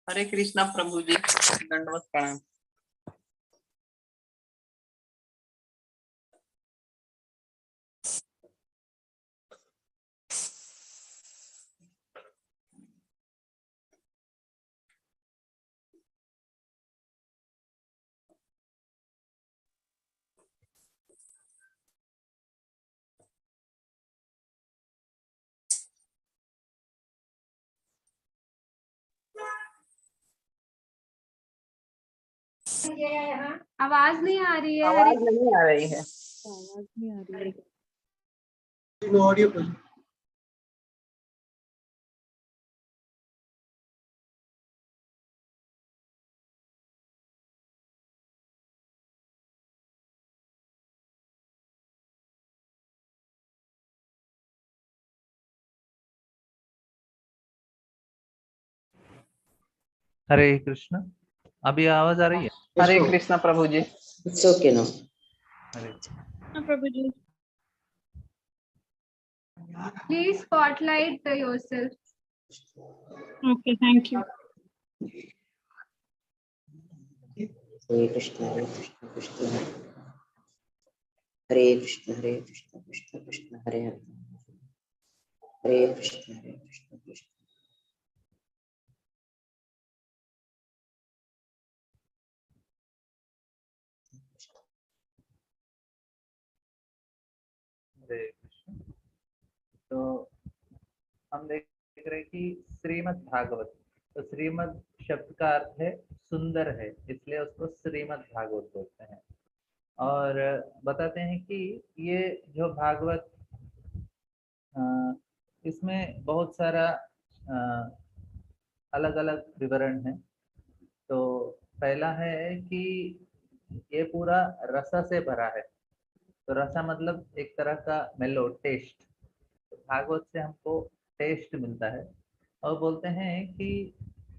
हरे कृष्णा प्रभु जी, दंडवत प्रणाम। आवाज नहीं आ रही है। आवाज नहीं आ रही है। आवाज नहीं आ रही है। हरे कृष्ण। अभी आवाज आ रही है? Hare Krishna Prabhu ji. It's okay now. Hare Prabhu ji, please spotlight yourself. Okay, thank you. Hare Krishna, Hare Krishna, Krishna Hare Krishna, Hare Krishna, Krishna Krishna, Hare Hare. Hare Krishna, Hare Krishna, Krishna. हरे कृष्ण। तो हम देख रहे हैं कि श्रीमद् भागवत, तो श्रीमद् शब्द का अर्थ है सुंदर है, इसलिए उसको श्रीमद् भागवत बोलते हैं। और बताते हैं कि ये जो भागवत इसमें बहुत सारा अलग अलग विवरण है। तो पहला है कि ये पूरा रसा से भरा है। तो रसा मतलब एक तरह का मेलो, टेस्ट। तो भागवत से हमको टेस्ट मिलता है। और बोलते हैं कि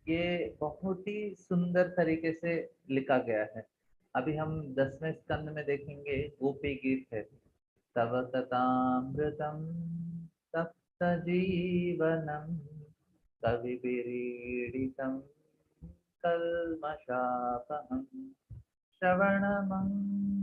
ये बहुत ही सुंदर तरीके से लिखा गया है। अभी हम 10वें स्कंद में देखेंगे, गोपी गीत है। तव तथामृतम तप्त जीवनम कविभिरीडितम कल्मषापहम् श्रवणमङ्गलम्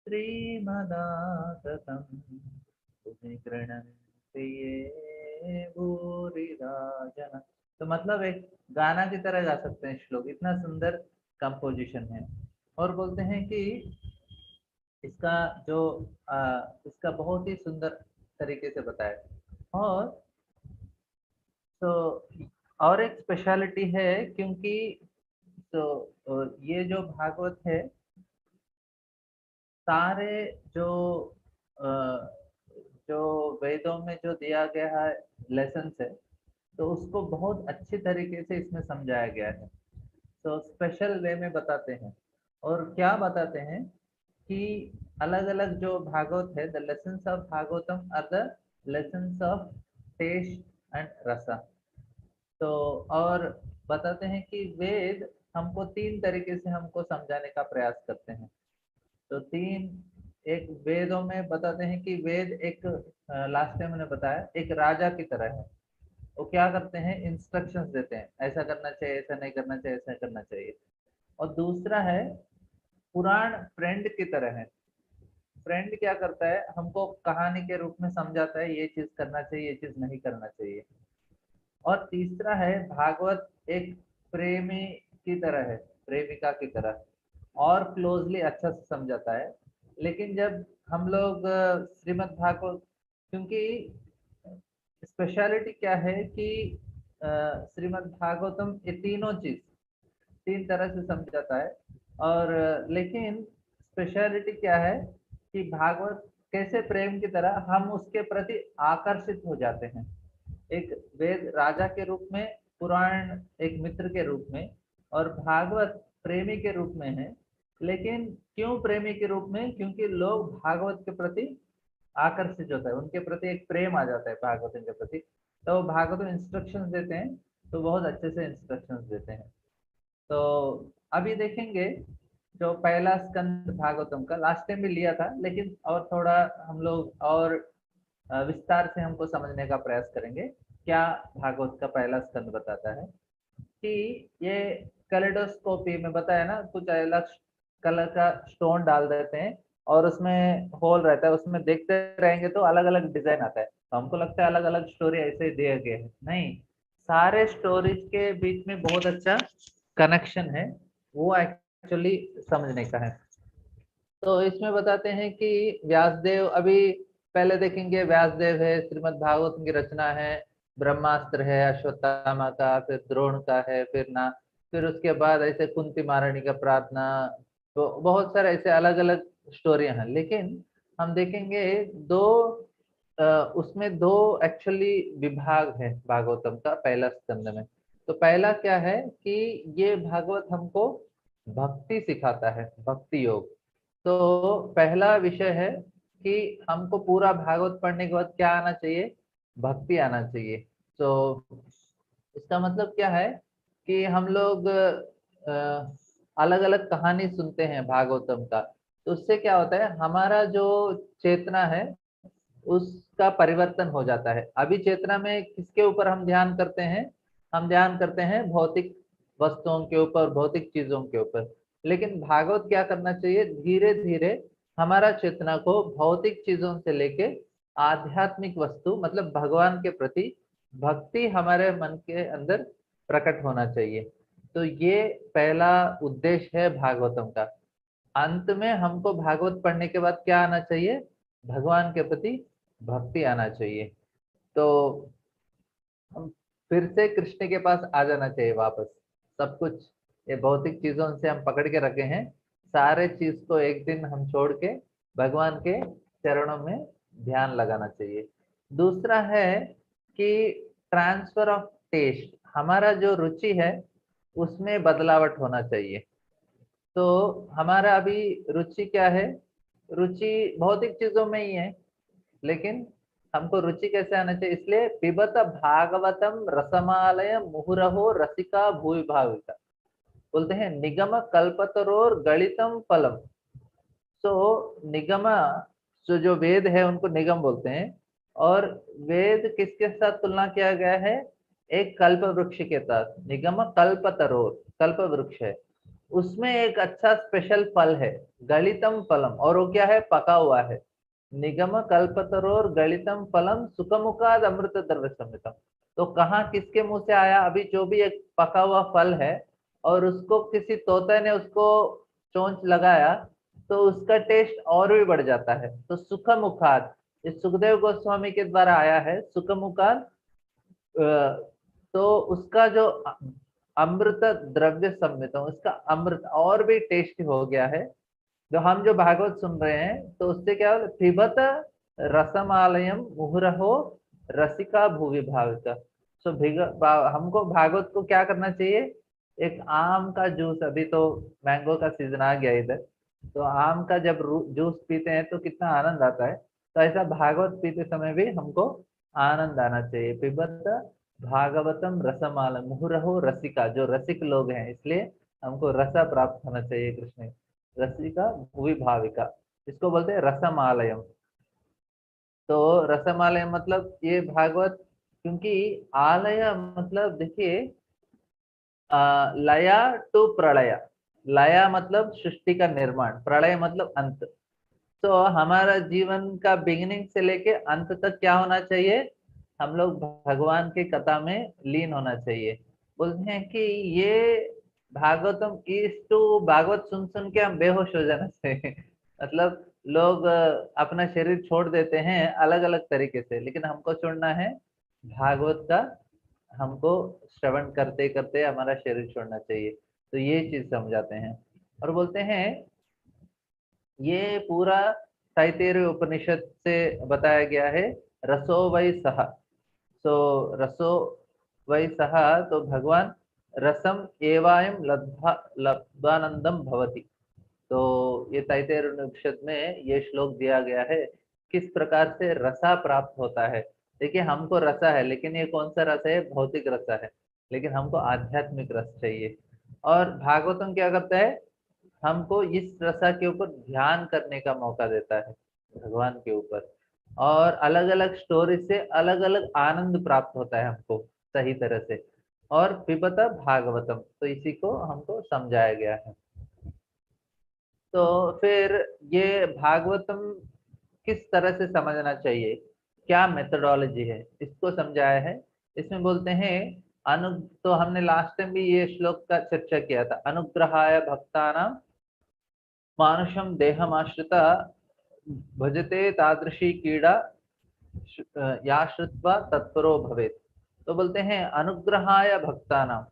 श्रीमदाततं मुनि गृह्णन्ति ये भूरिदा जन। तो मतलब एक गाना की तरह गा सकते हैं श्लोक, इतना सुंदर कंपोजिशन है। और बोलते हैं कि इसका जो इसका बहुत ही सुंदर तरीके से बताया। और तो और एक स्पेशलिटी है, क्योंकि तो ये जो भागवत है सारे जो अ, जो वेदों में जो दिया गया है लेसन्स है, तो उसको बहुत अच्छी तरीके से इसमें समझाया गया है। तो स्पेशल वे में बताते हैं। और क्या बताते हैं कि अलग अलग जो भागवत है, the lessons of Bhagavatam are the lessons of taste and rasa. तो और बताते हैं कि वेद हमको 3 तरीके से हमको समझाने का प्रयास करते हैं। तो 3 एक वेदों में बताते हैं कि वेद एक लास्ट टाइम मैंने बताया एक राजा की तरह है। वो क्या करते हैं, इंस्ट्रक्शंस देते हैं, ऐसा करना चाहिए, ऐसा नहीं करना चाहिए, ऐसा करना चाहिए। और दूसरा है पुराण फ्रेंड की तरह है। फ्रेंड क्या करता है, हमको कहानी के रूप में समझाता है ये चीज करना चाहिए, ये चीज नहीं करना चाहिए। और तीसरा है भागवत एक प्रेमी की तरह है, प्रेमिका की तरह, और क्लोजली अच्छा से समझाता है। लेकिन जब हम लोग श्रीमद् भागवत, क्योंकि स्पेशलिटी क्या है कि श्रीमद् भागवतम ये तीनों चीज 3 तरह से समझाता है। और लेकिन स्पेशलिटी क्या है कि भागवत कैसे प्रेम की तरह हम उसके प्रति आकर्षित हो जाते हैं, एक वेद राजा के रूप में, पुराण एक मित्र के रूप में, और भागवत प्रेमी के रूप में है। लेकिन क्यों प्रेमी के रूप में? क्योंकि लोग भागवत के प्रति आकर्षित होता है, उनके प्रति एक प्रेम आ जाता है भागवत के प्रति। तो भागवत इंस्ट्रक्शंस देते हैं, तो बहुत अच्छे से इंस्ट्रक्शंस देते हैं। तो अभी देखेंगे जो पहला स्कंद भागवतम का लास्ट टाइम भी लिया था, लेकिन और थोड़ा हम लोग और विस्तार से हमको समझने का प्रयास करेंगे क्या भागवत का पहला स्कंद बताता है। कि ये कैलेडोस्कोपी में बताया ना, कुछ अलग कलर का स्टोन डाल देते हैं और उसमें होल रहता है, उसमें देखते रहेंगे तो अलग अलग डिजाइन आता है। तो हमको लगता है अलग अलग स्टोरी ऐसे ही दिए गए हैं, नहीं, सारे स्टोरीज के बीच में बहुत अच्छा कनेक्शन है, वो एक्चुअली समझने का है। तो इसमें बताते हैं कि व्यासदेव, अभी पहले देखेंगे व्यासदेव है, श्रीमद् भागवत की रचना है, ब्रह्मास्त्र है अश्वत्थामा का, फिर द्रोण का है, फिर उसके बाद ऐसे कुंती महारानी का प्रार्थना, तो बहुत सारे ऐसे अलग अलग स्टोरियां हैं। लेकिन हम देखेंगे उसमें दो एक्चुअली विभाग है भागवतम का पहला स्कंद में। तो पहला क्या है कि ये भागवत हमको भक्ति सिखाता है, भक्ति योग। तो पहला विषय है कि हमको पूरा भागवत पढ़ने के बाद क्या आना चाहिए, भक्ति आना चाहिए। तो इसका मतलब क्या है कि हम लोग अलग अलग कहानी सुनते हैं भागवतम का, तो उससे क्या होता है, हमारा जो चेतना है उसका परिवर्तन हो जाता है। अभी चेतना में किसके ऊपर हम ध्यान करते हैं, हम ध्यान करते हैं भौतिक वस्तुओं के ऊपर, भौतिक चीजों के ऊपर। लेकिन भागवत क्या करना चाहिए, धीरे धीरे हमारा चेतना को भौतिक चीजों से लेके आध्यात्मिक वस्तु मतलब भगवान के प्रति भक्ति हमारे मन के अंदर प्रकट होना चाहिए। तो ये पहला उद्देश्य है भागवतम का। अंत में हमको भागवत पढ़ने के बाद क्या आना चाहिए, भगवान के प्रति भक्ति आना चाहिए। तो हम फिर से कृष्ण के पास आ जाना चाहिए वापस। सब कुछ ये भौतिक चीजों से हम पकड़ के रखे हैं, सारे चीज को एक दिन हम छोड़ के भगवान के चरणों में ध्यान लगाना चाहिए। दूसरा है कि ट्रांसफर ऑफ टेस्ट, हमारा जो रुचि है उसमें बदलावट होना चाहिए। तो हमारा अभी रुचि क्या है, रुचि भौतिक चीजों में ही है, लेकिन हमको रुचि कैसे आना चाहिए, इसलिए पिबत भागवतम रसमालय मुहुरहो रसिका भूवि भाविका, बोलते हैं निगम कल्पतरोर गलितम फलम। तो निगम, जो वेद है उनको निगम बोलते हैं, और वेद किसके साथ तुलना किया गया है, एक कल्प वृक्ष के साथ। निगम कल्पतरोर, कल्प वृक्ष है, उसमें एक अच्छा स्पेशल फल है गलितम फलम, और वो क्या है, पका हुआ है। निगम कल्पतरोर गलितम फलम सुखमुखाद अमृत द्रव्य समितम। तो कहाँ किसके मुंह से आया, अभी जो भी एक पका हुआ फल है और उसको किसी तोते ने उसको चोंच लगाया तो उसका टेस्ट और भी बढ़ जाता है। तो सुखमुखाद, इस सुखदेव गोस्वामी के द्वारा आया है सुखमुखाद। तो उसका जो अमृत द्रव्य सम्मित, उसका अमृत और भी टेस्टी हो गया है। जो हम जो भागवत सुन रहे हैं तो उससे क्या हो, पिबत रसमालयम मुहुरहो रसिका भूवि भाविका। सो हमको भागवत को क्या करना चाहिए, एक आम का जूस, अभी तो मैंगो का सीजन आ गया इधर, तो आम का जब जूस पीते हैं तो कितना आनंद आता है, तो ऐसा भागवत पीते समय भी हमको आनंद आना चाहिए। पिबत भागवतम रसमाल मुहुरहो रसिका, जो रसिक लोग हैं इसलिए हमको रसा प्राप्त होना चाहिए कृष्ण, रसिका भूवि भाविका, इसको बोलते हैं रसमालयम। तो रसमालय मतलब ये भागवत, क्योंकि आलय मतलब देखिए लया टू प्रलय, लया मतलब सृष्टि का निर्माण, प्रलय मतलब अंत। तो हमारा जीवन का बिगिनिंग से लेके अंत तक क्या होना चाहिए, हम लोग भगवान की कथा में लीन होना चाहिए। बोलते हैं कि ये भागवतम इस टू भागवत सुन सुन के हम बेहोश हो जाना चाहिए। मतलब लोग अपना शरीर छोड़ देते हैं अलग अलग तरीके से, लेकिन हमको छोड़ना है भागवत का, हमको श्रवण करते करते हमारा शरीर छोड़ना चाहिए। तो ये चीज समझाते हैं और बोलते हैं ये पूरा तैत्तिरीय उपनिषद से बताया गया है, रसो वै सह। तो रसो वै सह, तो भगवान रसम एवायम लब्धानंदम भवति। तो ये तैत्तिरीय उपनिषद में ये श्लोक दिया गया है किस प्रकार से रसा प्राप्त होता है। देखिए हमको रसा है, लेकिन ये कौन सा रस है, भौतिक रसा है, लेकिन हमको आध्यात्मिक रस चाहिए। और भागवतम क्या करता है, हमको इस रसा के ऊपर ध्यान करने का मौका देता है भगवान के ऊपर, और अलग अलग स्टोरी से अलग अलग आनंद प्राप्त होता है हमको सही तरह से। और पिबत भागवतम, तो इसी को हमको समझाया गया है। तो फिर ये भागवतम किस तरह से समझना चाहिए, क्या मेथोडोलॉजी है, इसको समझाया है। इसमें बोलते हैं तो हमने लास्ट टाइम भी ये श्लोक का चर्चा किया था, अनुग्रहाय भक्तानां मानुषम देहमाश्रिता भजते तादृशी कीड़ा या श्रुत्वा तत्परो भवेत्। तो बोलते हैं अनुग्रहाय भक्तानां,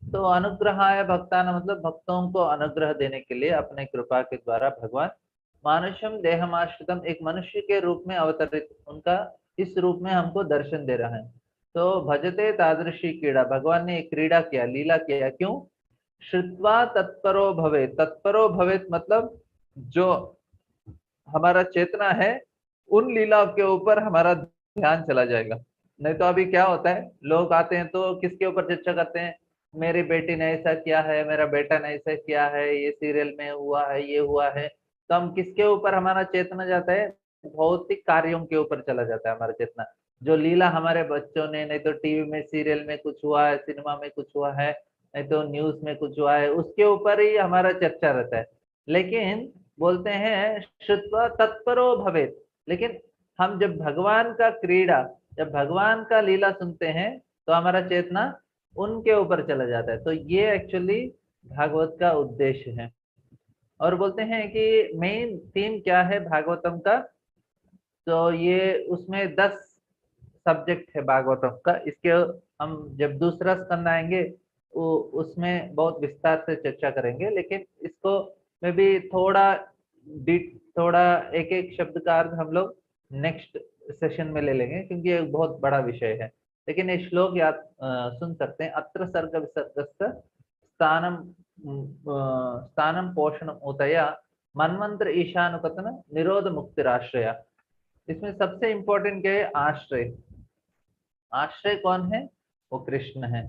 तो अनुग्रहाय भक्तानां मतलब भक्तों को अनुग्रह देने के लिए अपने कृपा के द्वारा भगवान मानुषम देहमाश्रितम, एक मनुष्य के रूप में अवतरित, उनका इस रूप में हमको दर्शन दे रहा है। तो भजते तादृशी क्रीड़ा, भगवान ने एक क्रीड़ा किया, लीला किया, क्यों? श्रुत्वा तत्परो भवे, तत्परो भवेत मतलब जो हमारा चेतना है उन लीलाओं के ऊपर हमारा ध्यान चला जाएगा। नहीं तो अभी क्या होता है, लोग आते हैं तो किसके ऊपर चर्चा करते हैं, मेरी बेटी ने ऐसा किया है, मेरा बेटा ने ऐसा किया है, ये सीरियल में हुआ है, ये हुआ है। तो हम किसके ऊपर हमारा चेतना जाता है, भौतिक कार्यों के ऊपर चला जाता है हमारा चेतना। जो लीला हमारे बच्चों ने, नहीं तो टीवी में सीरियल में कुछ हुआ है, सिनेमा में कुछ हुआ है, नहीं तो न्यूज में कुछ हुआ है, उसके ऊपर ही हमारा चर्चा रहता है। लेकिन बोलते हैं श्रुत्वा तत्परो भवेत्, लेकिन हम जब भगवान का क्रीड़ा, जब भगवान का लीला सुनते हैं तो हमारा चेतना उनके ऊपर चला जाता है। तो ये एक्चुअली भागवत का उद्देश्य है। और बोलते हैं कि मेन थीम क्या है भागवतम का, तो ये उसमें 10 सब्जेक्ट है भागवतम का। इसके हम जब दूसरा स्कंद आएंगे उसमें बहुत विस्तार से चर्चा करेंगे, लेकिन इसको में भी थोड़ा एक एक शब्द का अर्थ हम लोग नेक्स्ट सेशन में ले लेंगे, क्योंकि ये बहुत बड़ा विषय है। लेकिन ये श्लोक याद सुन सकते हैं, अत्र सर्ग विसर्गस्थ स्थानम पोषणम उतया मन्वंतर ईशानुकतन निरोध मुक्तिराश्रया। इसमें सबसे इंपॉर्टेंट क्या है, आश्रय। आश्रय कौन है, वो कृष्ण है।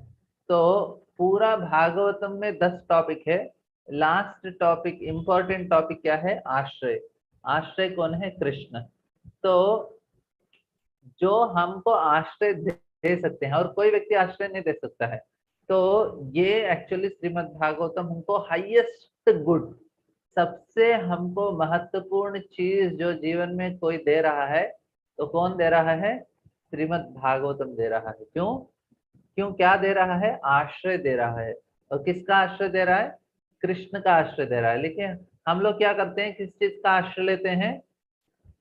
तो पूरा भागवतम में 10 टॉपिक है, लास्ट टॉपिक, इंपॉर्टेंट टॉपिक क्या है, आश्रय। आश्रय कौन है, कृष्ण। तो जो हमको आश्रय दे सकते हैं, और कोई व्यक्ति आश्रय नहीं दे सकता है। तो ये एक्चुअली श्रीमद् भागवतम हमको हाईएस्ट गुड, सबसे हमको महत्वपूर्ण चीज जो जीवन में कोई दे रहा है, तो कौन दे रहा है, श्रीमद् भागवतम दे रहा है। क्यों क्या दे रहा है, आश्रय दे रहा है। और किसका आश्रय दे रहा है, कृष्ण का आश्रय दे रहा है। लेकिन हम लोग क्या करते हैं, किस चीज का आश्रय लेते हैं,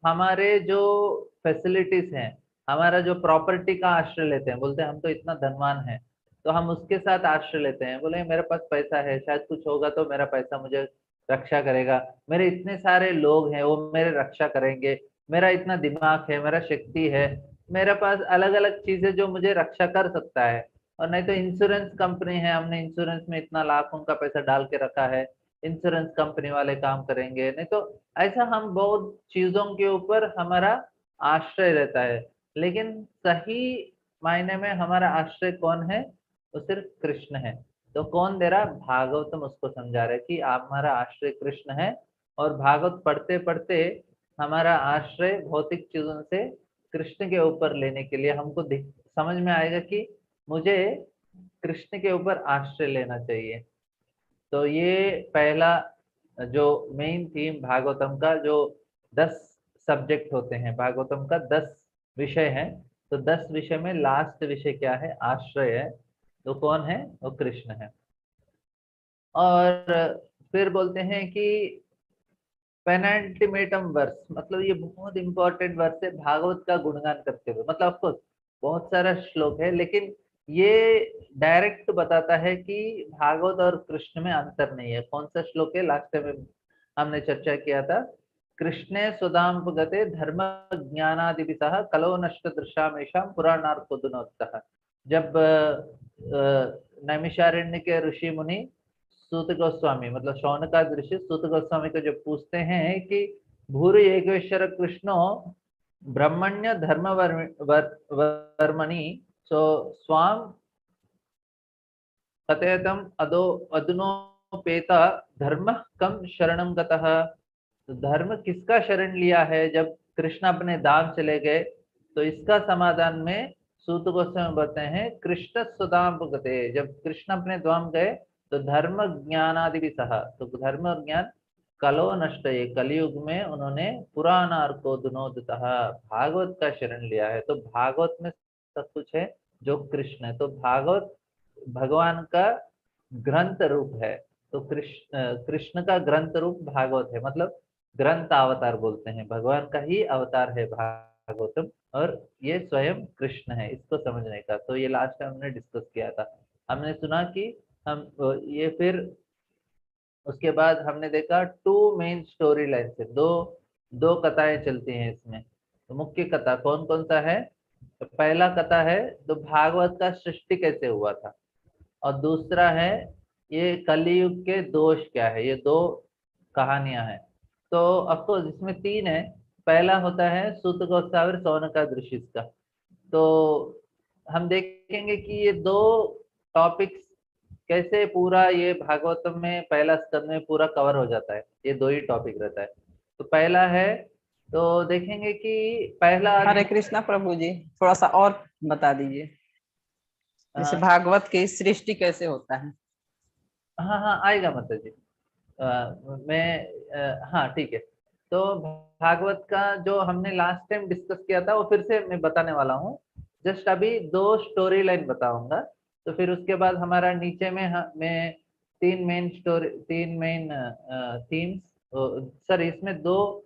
हमारे जो फैसिलिटीज हैं, हमारा जो प्रॉपर्टी का आश्रय लेते हैं। बोलते हैं हम तो इतना धनवान है, तो हम उसके साथ आश्रय लेते हैं, बोले मेरे पास पैसा है, शायद कुछ होगा तो मेरा पैसा मुझे रक्षा करेगा, मेरे इतने सारे लोग हैं वो मेरे रक्षा करेंगे, मेरा इतना दिमाग है, मेरा शक्ति है, मेरे पास अलग अलग चीजें जो मुझे रक्षा कर सकता है। और नहीं तो इंश्योरेंस कंपनी है, हमने इंश्योरेंस में इतना लाखों का पैसा डाल के रखा है, इंश्योरेंस कंपनी वाले काम करेंगे। नहीं तो ऐसा हम बहुत चीजों के ऊपर हमारा आश्रय रहता है। लेकिन सही मायने में हमारा आश्रय कौन है, वो सिर्फ कृष्ण है। तो कौन दे रहा, भागवतम उसको समझा रहे कि आप हमारा आश्रय कृष्ण है। और भागवत पढ़ते पढ़ते हमारा आश्रय भौतिक चीजों से कृष्ण के ऊपर लेने के लिए हमको समझ में आएगा कि मुझे कृष्ण के ऊपर आश्रय लेना चाहिए। तो ये पहला जो मेन थीम भागवतम का, जो 10 सब्जेक्ट होते हैं भागवतम का, 10 विषय है। तो 10 विषय में लास्ट विषय क्या है, आश्रय है। तो कौन है, वो कृष्ण है। और फिर बोलते हैं कि पेनल्टिमेटम वर्स, मतलब ये बहुत इंपॉर्टेंट वर्स है भागवत का गुणगान करते हुए। मतलब ऑफकोर्स बहुत सारा श्लोक है, लेकिन ये डायरेक्ट बताता है कि भागवत और कृष्ण में अंतर नहीं है। कौन सा श्लोक है, लास्ट टाइम हमने चर्चा किया था, कृष्णे सुधाम्पगते धर्म ज्ञानादिभिः कलो नष्ट दृशामेषां पुराणार्थोदनोत्तः। जब नैमिषारण्य के ऋषि मुनि सूत गोस्वामी, मतलब शौनकादि ऋषि सूत गोस्वामी को जब पूछते हैं कि भूरि एकेश्वर कृष्णो ब्रह्मण्य धर्म वर्मणि सो स्वाम कथयतम अधुनोपेता धर्म कम शरणम गतः। तो धर्म किसका शरण लिया है, जब कृष्ण अपने धाम चले गए, तो इसका समाधान में सूत गोस्वामी बताते हैं कृष्ण सुदाम गते, जब कृष्ण अपने धाम गए तो धर्म ज्ञानादि भी सहा, तो धर्म और ज्ञान कलो नष्ट, ये कलयुग में उन्होंने पुराणार को दुनोदतः भागवत का शरण लिया है। तो भागवत में सब कुछ है जो कृष्ण है, तो भागवत भगवान का ग्रंथ रूप है। तो कृष्ण का ग्रंथ रूप भागवत है, मतलब ग्रंथ अवतार बोलते हैं, भगवान का ही अवतार है भागवतम, और ये स्वयं कृष्ण है, इसको समझने का। तो ये लास्ट टाइम हमने डिस्कस किया था, हमने सुना कि हम ये फिर उसके बाद हमने देखा टू मेन स्टोरी लाइन से दो दो कथाएं चलती हैं इसमें। तो मुख्य कथा कौन कौन सा है? तो पहला कथा है तो भागवत का सृष्टि कैसे हुआ था, और दूसरा है ये कलयुग के दोष क्या है, ये दो कहानियां हैं। तो अफकोर्स इसमें तीन है। पहला होता है सूत गोस्वामी सौनका ऋषि का। तो हम देखेंगे कि ये दो टॉपिक्स कैसे पूरा ये भागवतम में पहला स्कंद में पूरा कवर हो जाता है, ये दो ही टॉपिक रहता है। तो पहला है, तो देखेंगे कि पहला हरे कृष्णा प्रभु जी, थोड़ा सा और बता दीजिए, जैसे भागवत की सृष्टि कैसे होता है। हाँ हाँ आएगा माता जी। हाँ ठीक है। तो भागवत का जो हमने लास्ट टाइम डिस्कस किया था वो फिर से मैं बताने वाला हूँ। जस्ट अभी दो स्टोरी लाइन बताऊंगा, तो फिर उसके बाद हमारा नीचे में मैं तीन मेन थीम्स, सर इसमें दो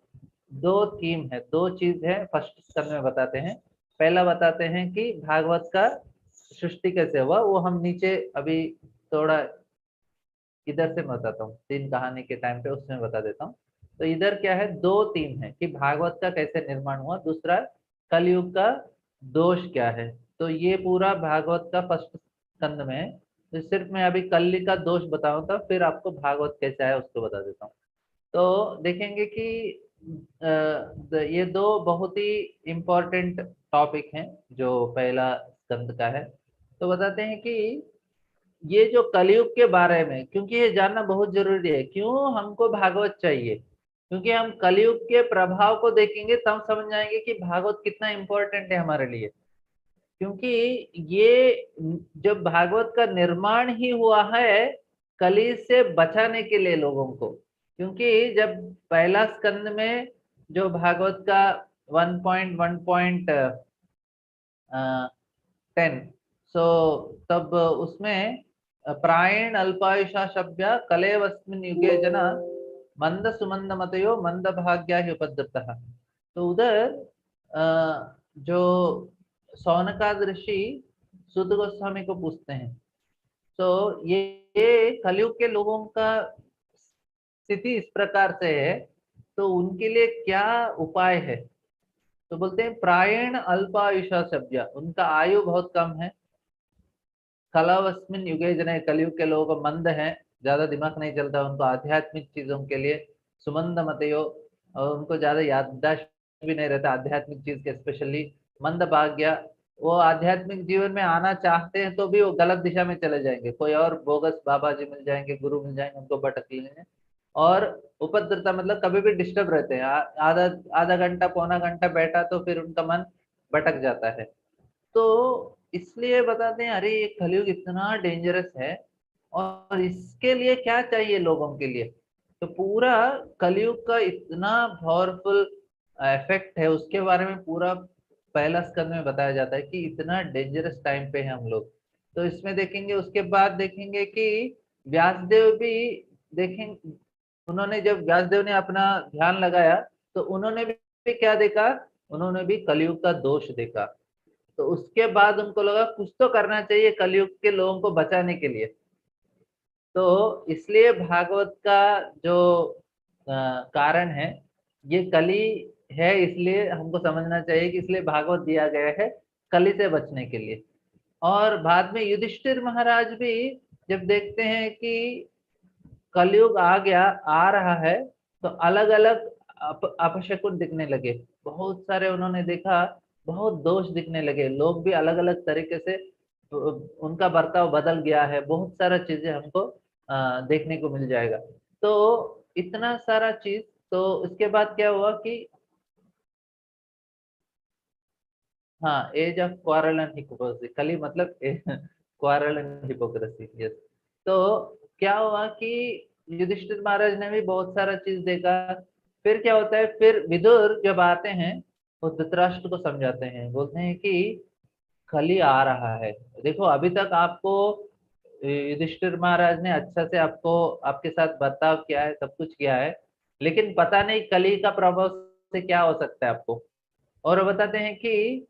दो थीम है, दो चीज है फर्स्ट स्कंद में बताते हैं। पहला बताते हैं कि भागवत का सृष्टि कैसे हुआ, वो हम नीचे अभी थोड़ा इधर से मैं बताता हूँ, तीन कहानी के टाइम पे उसमें बता देता हूँ। तो इधर क्या है, दो थीम है कि भागवत का कैसे निर्माण हुआ, दूसरा कलयुग का दोष क्या है। तो ये पूरा भागवत का फर्स्ट स्कंद में है। तो सिर्फ मैं अभी कली का दोष बताऊंगा, फिर आपको भागवत कैसे आया उसको बता देता हूँ। तो देखेंगे कि ये दो बहुत ही इम्पोर्टेंट टॉपिक हैं जो पहला स्कंद का है। तो बताते हैं कि ये जो कलयुग के बारे में, क्योंकि ये जानना बहुत जरूरी है, क्यों हमको भागवत चाहिए, क्योंकि हम कलयुग के प्रभाव को देखेंगे तब समझ जाएंगे कि भागवत कितना इम्पोर्टेंट है हमारे लिए। क्योंकि ये जब भागवत का निर्माण ही हुआ है कली से बचाने के लिए लोगों को, क्योंकि जब पहला स्कंद में जो भागवत का 1.10 सो तब उसमें प्रायण अल्पायुषा शब्द कलेवस्मिन् युगे जना मंद सुमंद मतयो मंद भाग्या ही उपद्रतः। तो उधर जो सौनकाद ऋषि सुद गोस्वामी को पूछते हैं, तो ये कलयुग के लोगों का स्थिति इस प्रकार से है, तो उनके लिए क्या उपाय है। तो बोलते हैं प्रायण अल्पायुषा शब्द, उनका आयु बहुत कम है। कलावस्मिन युगे जने, कलयुग के लोग मंद हैं, ज्यादा दिमाग नहीं चलता उनको आध्यात्मिक चीजों के लिए। सुमंद मतयो, और उनको ज्यादा याददाश्त भी नहीं रहता आध्यात्मिक चीज के, स्पेशली मंद भाग्य, वो आध्यात्मिक जीवन में आना चाहते हैं तो भी वो गलत दिशा में चले जाएंगे, कोई और बोगस बाबा जी मिल जाएंगे, गुरु मिल जाएंगे, उनको भटक लेंगे। और उपद्रता मतलब कभी भी डिस्टर्ब रहते हैं, आधा आधा घंटा पौना घंटा बैठा तो फिर उनका मन भटक जाता है। तो इसलिए बताते हैं अरे ये कलयुग इतना डेंजरस है, और इसके लिए क्या चाहिए लोगों के लिए। तो पूरा कलयुग का इतना पावरफुल इफेक्ट है, उसके बारे में पूरा पहला स्कंद में बताया जाता है कि इतना डेंजरस टाइम पे है हम लोग। तो इसमें देखेंगे, उसके बाद देखेंगे कि व्यासदेव भी देखेंगे, उन्होंने जब व्यासदेव ने अपना ध्यान लगाया तो उन्होंने भी क्या देखा, उन्होंने भी कलयुग का दोष देखा। तो उसके बाद उनको लगा कुछ तो करना चाहिए कलयुग के लोगों को बचाने के लिए। तो इसलिए भागवत का जो कारण है, ये कली है, इसलिए हमको समझना चाहिए कि इसलिए भागवत दिया गया है कली से बचने के लिए। और बाद में युधिष्ठिर महाराज भी जब देखते हैं कि कलयुग आ गया आ रहा है, तो अलग अलग अपशकुन दिखने लगे, बहुत सारे उन्होंने देखा, बहुत दोष दिखने लगे, लोग भी अलग अलग तरीके से उनका बर्ताव बदल गया है, बहुत सारा चीजें हमको देखने को मिल जाएगा। तो इतना सारा चीज, तो इसके बाद क्या हुआ कि हाँ, age of quarrel and hypocrisy, Kali मतलब क्वारल एंड हिपोक्रेसी, यस। तो क्या हुआ कि युधिष्ठिर महाराज ने भी बहुत सारा चीज देखा। फिर क्या होता है, फिर विदुर जब आते हैं वो धृतराष्ट्र को समझाते हैं, बोलते हैं कि कली आ रहा है। देखो अभी तक आपको युधिष्ठिर महाराज ने अच्छा से आपको आपके साथ बर्ताव किया है, सब कुछ किया है, लेकिन पता नहीं कली का प्रभाव से क्या हो सकता है आपको। और बताते हैं कि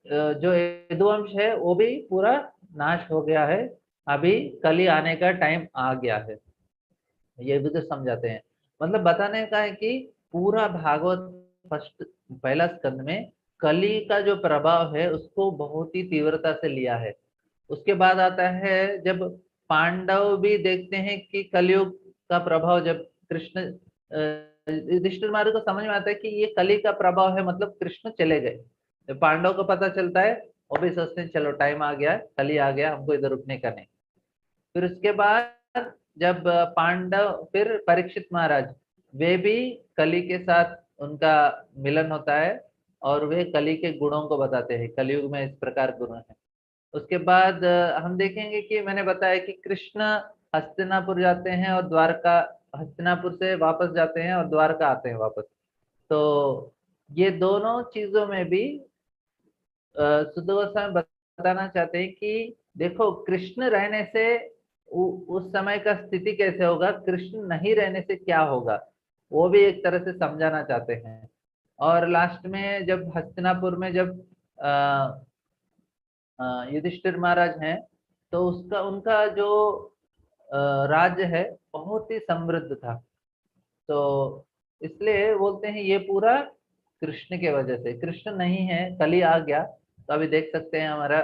जो यदुवंश है वो भी पूरा नाश हो गया है, अभी कली आने का टाइम आ गया है, ये भी तो समझाते हैं। मतलब बताने का है कि पूरा भागवत फर्स्ट पहला स्कंद में कली का जो प्रभाव है उसको बहुत ही तीव्रता से लिया है। उसके बाद आता है जब पांडव भी देखते हैं कि कलयुग का प्रभाव, जब कृष्ण युधिष्ठिर महाराज को समझ में आता है कि ये कली का प्रभाव है, मतलब कृष्ण चले गए। जब पांडव को पता चलता है वो भी सोचते हैं चलो टाइम आ गया, कली आ गया, हमको इधर रुकने का नहीं। फिर उसके बाद जब पांडव, फिर परीक्षित महाराज, वे भी कली के साथ उनका मिलन होता है और वे कली के गुणों को बताते हैं, कलयुग में इस प्रकार गुण है। उसके बाद हम देखेंगे कि मैंने बताया कि कृष्ण हस्तिनापुर जाते हैं और द्वारका, हस्तिनापुर से वापस जाते हैं और द्वारका आते हैं वापस। तो ये दोनों चीजों में भी शुद्ध गोस्वामी बताना चाहते हैं कि देखो कृष्ण रहने से उस समय का स्थिति कैसे होगा, कृष्ण नहीं रहने से क्या होगा, वो भी एक तरह से समझाना चाहते हैं। और लास्ट में जब हस्तिनापुर में जब युधिष्ठिर महाराज हैं, तो उसका उनका जो राज्य है बहुत ही समृद्ध था। तो इसलिए बोलते हैं ये पूरा कृष्ण के वजह से, कृष्ण नहीं है कली आ गया तो अभी देख सकते हैं हमारा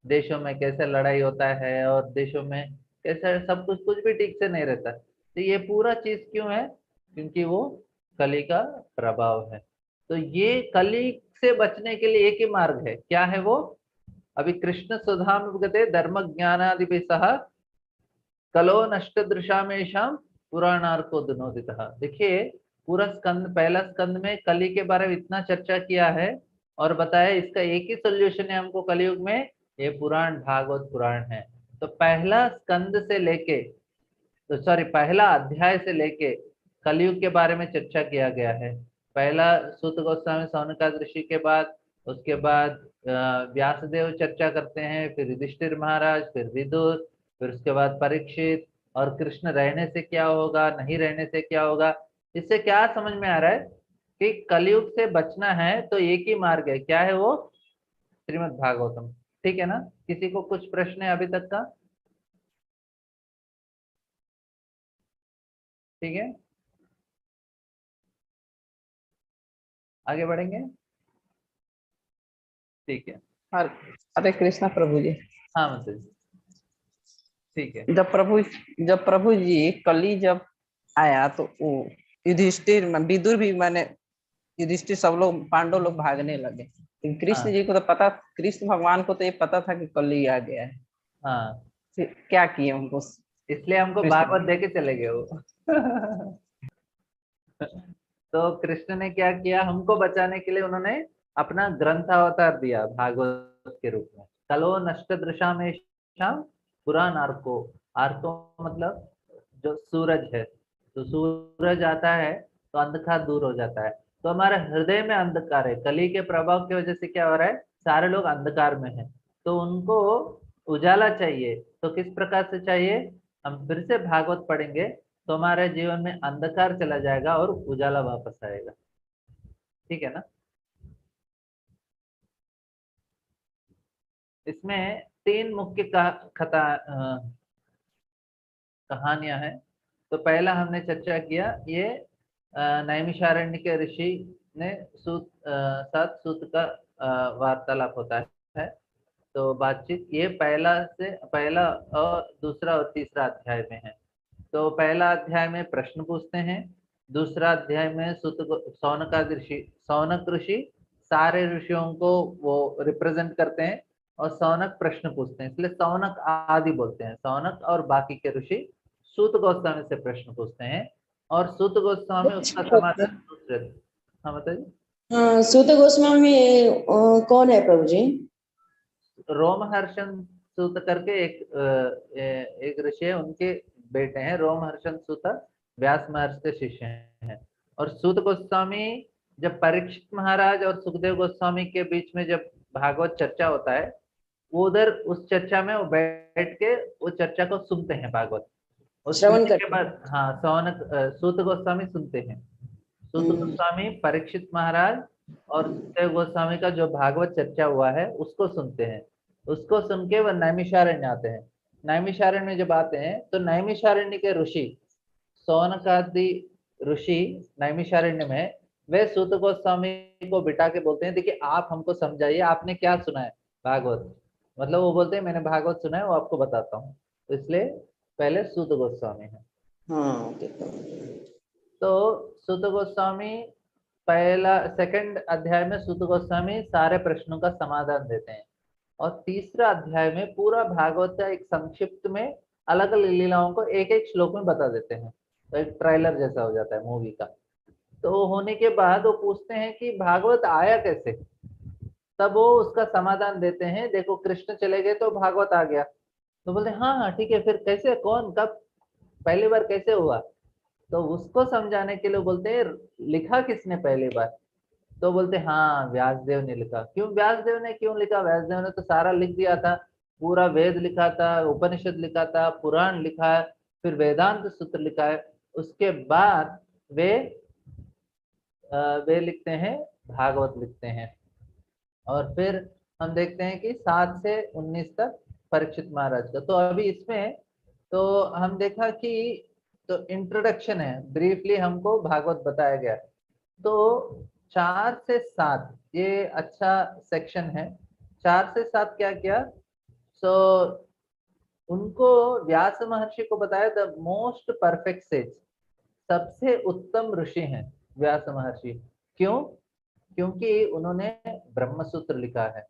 देशों में कैसे लड़ाई होता है और देशों में कैसे सब कुछ भी ठीक से नहीं रहता। तो ये पूरा चीज क्यों है, क्योंकि वो कली का प्रभाव है। तो ये कली से बचने के लिए एक ही मार्ग है, क्या है वो, अभी कृष्ण सुधामुपगते धर्म ज्ञानादिभिः सह कलो नष्ट दृशामेशम पुराणार्को दुनोदितः। देखिए पूरा स्कंद, पहला स्कंद में कली के बारे में इतना चर्चा किया है और बताया इसका एक ही सोल्यूशन है हमको कलयुग में, ये पुराण भागवत पुराण है। तो पहला स्कंद से लेके, तो सॉरी पहला अध्याय से लेके कलयुग के बारे में चर्चा किया गया है। पहला सूत गोस्वामी सौनकादि ऋषि के बाद, उसके बाद व्यासदेव चर्चा करते हैं, फिर युधिष्ठिर महाराज, फिर विदुर, फिर उसके बाद परीक्षित, और कृष्ण रहने से क्या होगा, नहीं रहने से क्या होगा। इससे क्या समझ में आ रहा है कि कलयुग से बचना है तो एक ही मार्ग है, क्या है वो, श्रीमद् भागवतम। ठीक है ना, किसी को कुछ प्रश्न है अभी तक का? ठीक है, आगे बढ़ेंगे। ठीक है, हरे कृष्णा प्रभु जी। हाँ मतलब ठीक है। जब प्रभु जी कली जब आया तो वो युधिष्ठिर विदुर भी, माने युधिष्ठिर सब लोग पांडव लोग भागने लगे, लेकिन कृष्ण हाँ जी को तो पता, कृष्ण भगवान को तो ये पता था कि कली आ गया है। हाँ, फिर क्या किए उनको इसलिए हमको कृष्ण? भागवत देके चले गए वो। तो कृष्ण ने क्या किया, हमको बचाने के लिए उन्होंने अपना ग्रंथ अवतार दिया भागवत के रूप में। कलो नष्ट दृशा में शाम पुराण आर्को, आर्को मतलब जो सूरज है, तो सूरज आता है तो अंधकार दूर हो जाता है। तो हमारे हृदय में अंधकार है, कली के प्रभाव की वजह से क्या हो रहा है, सारे लोग अंधकार में हैं, तो उनको उजाला चाहिए। तो किस प्रकार से चाहिए, हम फिर से भागवत पढ़ेंगे तो हमारे जीवन में अंधकार चला जाएगा और उजाला वापस आएगा। ठीक है ना। इसमें तीन मुख्य कहानियां हैं। तो पहला हमने चर्चा किया, ये नैमिषारण्य के ऋषि ने साथ सूत का वार्तालाप होता है। तो बातचीत ये पहला और दूसरा और तीसरा अध्याय में है। तो पहला अध्याय में प्रश्न पूछते हैं, दूसरा अध्याय में सौनक ऋषि सारे ऋषियों को वो रिप्रेजेंट करते हैं और सौनक प्रश्न पूछते हैं, इसलिए सौनक आदि बोलते हैं। सौनक और बाकी के ऋषि सूत गोस्वामी से प्रश्न पूछते हैं और सूत गोस्वामी उसका समाधान दूसरे। हाँ बताइए। सूत गोस्वामी कौन है प्रभु जी? रोमहर्षण सूत करके एक ऋषि है, उनके बेटे हैं। रोमहर्षण सूत व्यास महर्षि के शिष्य हैं। और सूत गोस्वामी, जब परीक्षित महाराज और सुखदेव गोस्वामी के बीच में जब भागवत चर्चा होता है, वो उधर उस चर्चा में वो बैठ के वो चर्चा को सुनते हैं, भागवत। और श्रवण सुनने के करते बाद हाँ सूत गोस्वामी सुनते हैं। सूत गोस्वामी परीक्षित महाराज और सुखदेव गोस्वामी का जो भागवत चर्चा हुआ है उसको सुनते हैं। उसको सुन के वह नैमिषारण्य आते हैं। नैमिषारण्य में जब आते हैं तो नैमिषारण्य के ऋषि, सौनकादि ऋषि नैमिषारण्य में, वे सूत गोस्वामी को बिठा के बोलते हैं, देखिए आप हमको समझाइए, आपने क्या सुना है भागवत। मतलब वो बोलते हैं मैंने भागवत सुना है, वो आपको बताता हूँ। तो इसलिए पहले सूत गोस्वामी है। हाँ, तो सूत गोस्वामी पहला सेकंड अध्याय में सूत गोस्वामी सारे प्रश्नों का समाधान देते हैं। और तीसरा अध्याय में पूरा भागवत का एक संक्षिप्त में अलग अलग लीलाओं को एक एक श्लोक में बता देते हैं। तो एक ट्रेलर जैसा हो जाता है मूवी का। तो होने के बाद वो पूछते हैं कि भागवत आया कैसे। तब वो उसका समाधान देते हैं, देखो कृष्ण चले गए तो भागवत आ गया। तो बोलते हाँ हाँ ठीक है, फिर कैसे, कौन, कब, पहली बार कैसे हुआ। तो उसको समझाने के लिए बोलते हैं लिखा किसने पहली बार। तो बोलते हाँ व्यासदेव ने लिखा। क्यों व्यासदेव ने क्यों लिखा? व्यासदेव ने तो सारा लिख दिया था, पूरा वेद लिखा था, उपनिषद लिखा था, पुराण लिखा है, फिर वेदांत सूत्र लिखा है। उसके बाद वे लिखते हैं, भागवत लिखते हैं। और फिर हम देखते हैं कि 7 से 19 तक परीक्षित महाराज का। तो अभी इसमें तो हम देखा कि तो इंट्रोडक्शन है, ब्रीफली हमको भागवत बताया गया। तो 4 से 7 ये अच्छा सेक्शन है। 4 से 7 क्या किया, सो उनको व्यास महर्षि को बताया द मोस्ट परफेक्ट सेज, सबसे उत्तम ऋषि हैं व्यास महर्षि। क्यों? क्योंकि उन्होंने ब्रह्मसूत्र लिखा है,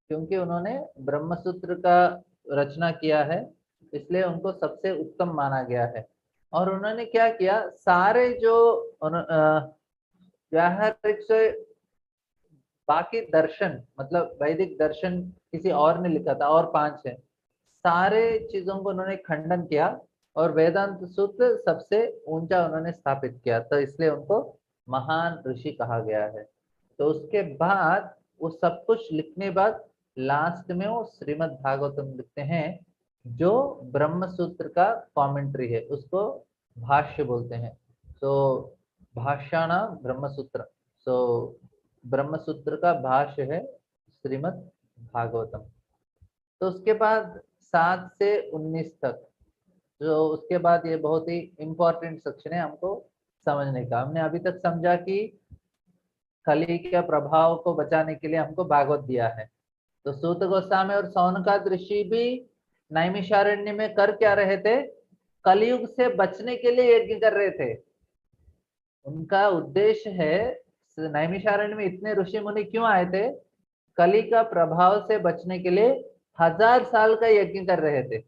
क्योंकि उन्होंने ब्रह्मसूत्र का रचना किया है, इसलिए उनको सबसे उत्तम माना गया है। और उन्होंने क्या किया, सारे जो व्यावहारिक से बाकी दर्शन, मतलब वैदिक दर्शन किसी और ने लिखा था और 5 है, सारे चीजों को उन्होंने खंडन किया और वेदांत सूत्र सबसे ऊंचा उन्होंने स्थापित किया। तो इसलिए उनको महान ऋषि कहा गया है। तो उसके बाद वो सब कुछ लिखने बाद लास्ट में वो श्रीमद् भागवतम लिखते हैं, जो ब्रह्म सूत्र का कमेंट्री है, उसको भाष्य बोलते हैं। तो भाष्याणा ब्रह्मसूत्र, तो ब्रह्मसूत्र का भाष्य है श्रीमद् भागवतम। तो उसके बाद 7 से 19 तक, जो उसके बाद ये बहुत ही इम्पोर्टेंट सेक्शन है हमको समझने का। हमने अभी तक समझा कि कली के प्रभाव को बचाने के लिए हमको भागवत दिया है। तो सूत गोस्वामी और सौनकाद ऋषि भी नैमिषारण्य में कर क्या रहे थे, कलयुग से बचने के लिए यज्ञ कर रहे थे। उनका उद्देश्य है, नैमिषारण्य में इतने ऋषि मुनि क्यों आए थे, कली का प्रभाव से बचने के लिए 1000 साल का यज्ञ कर रहे थे।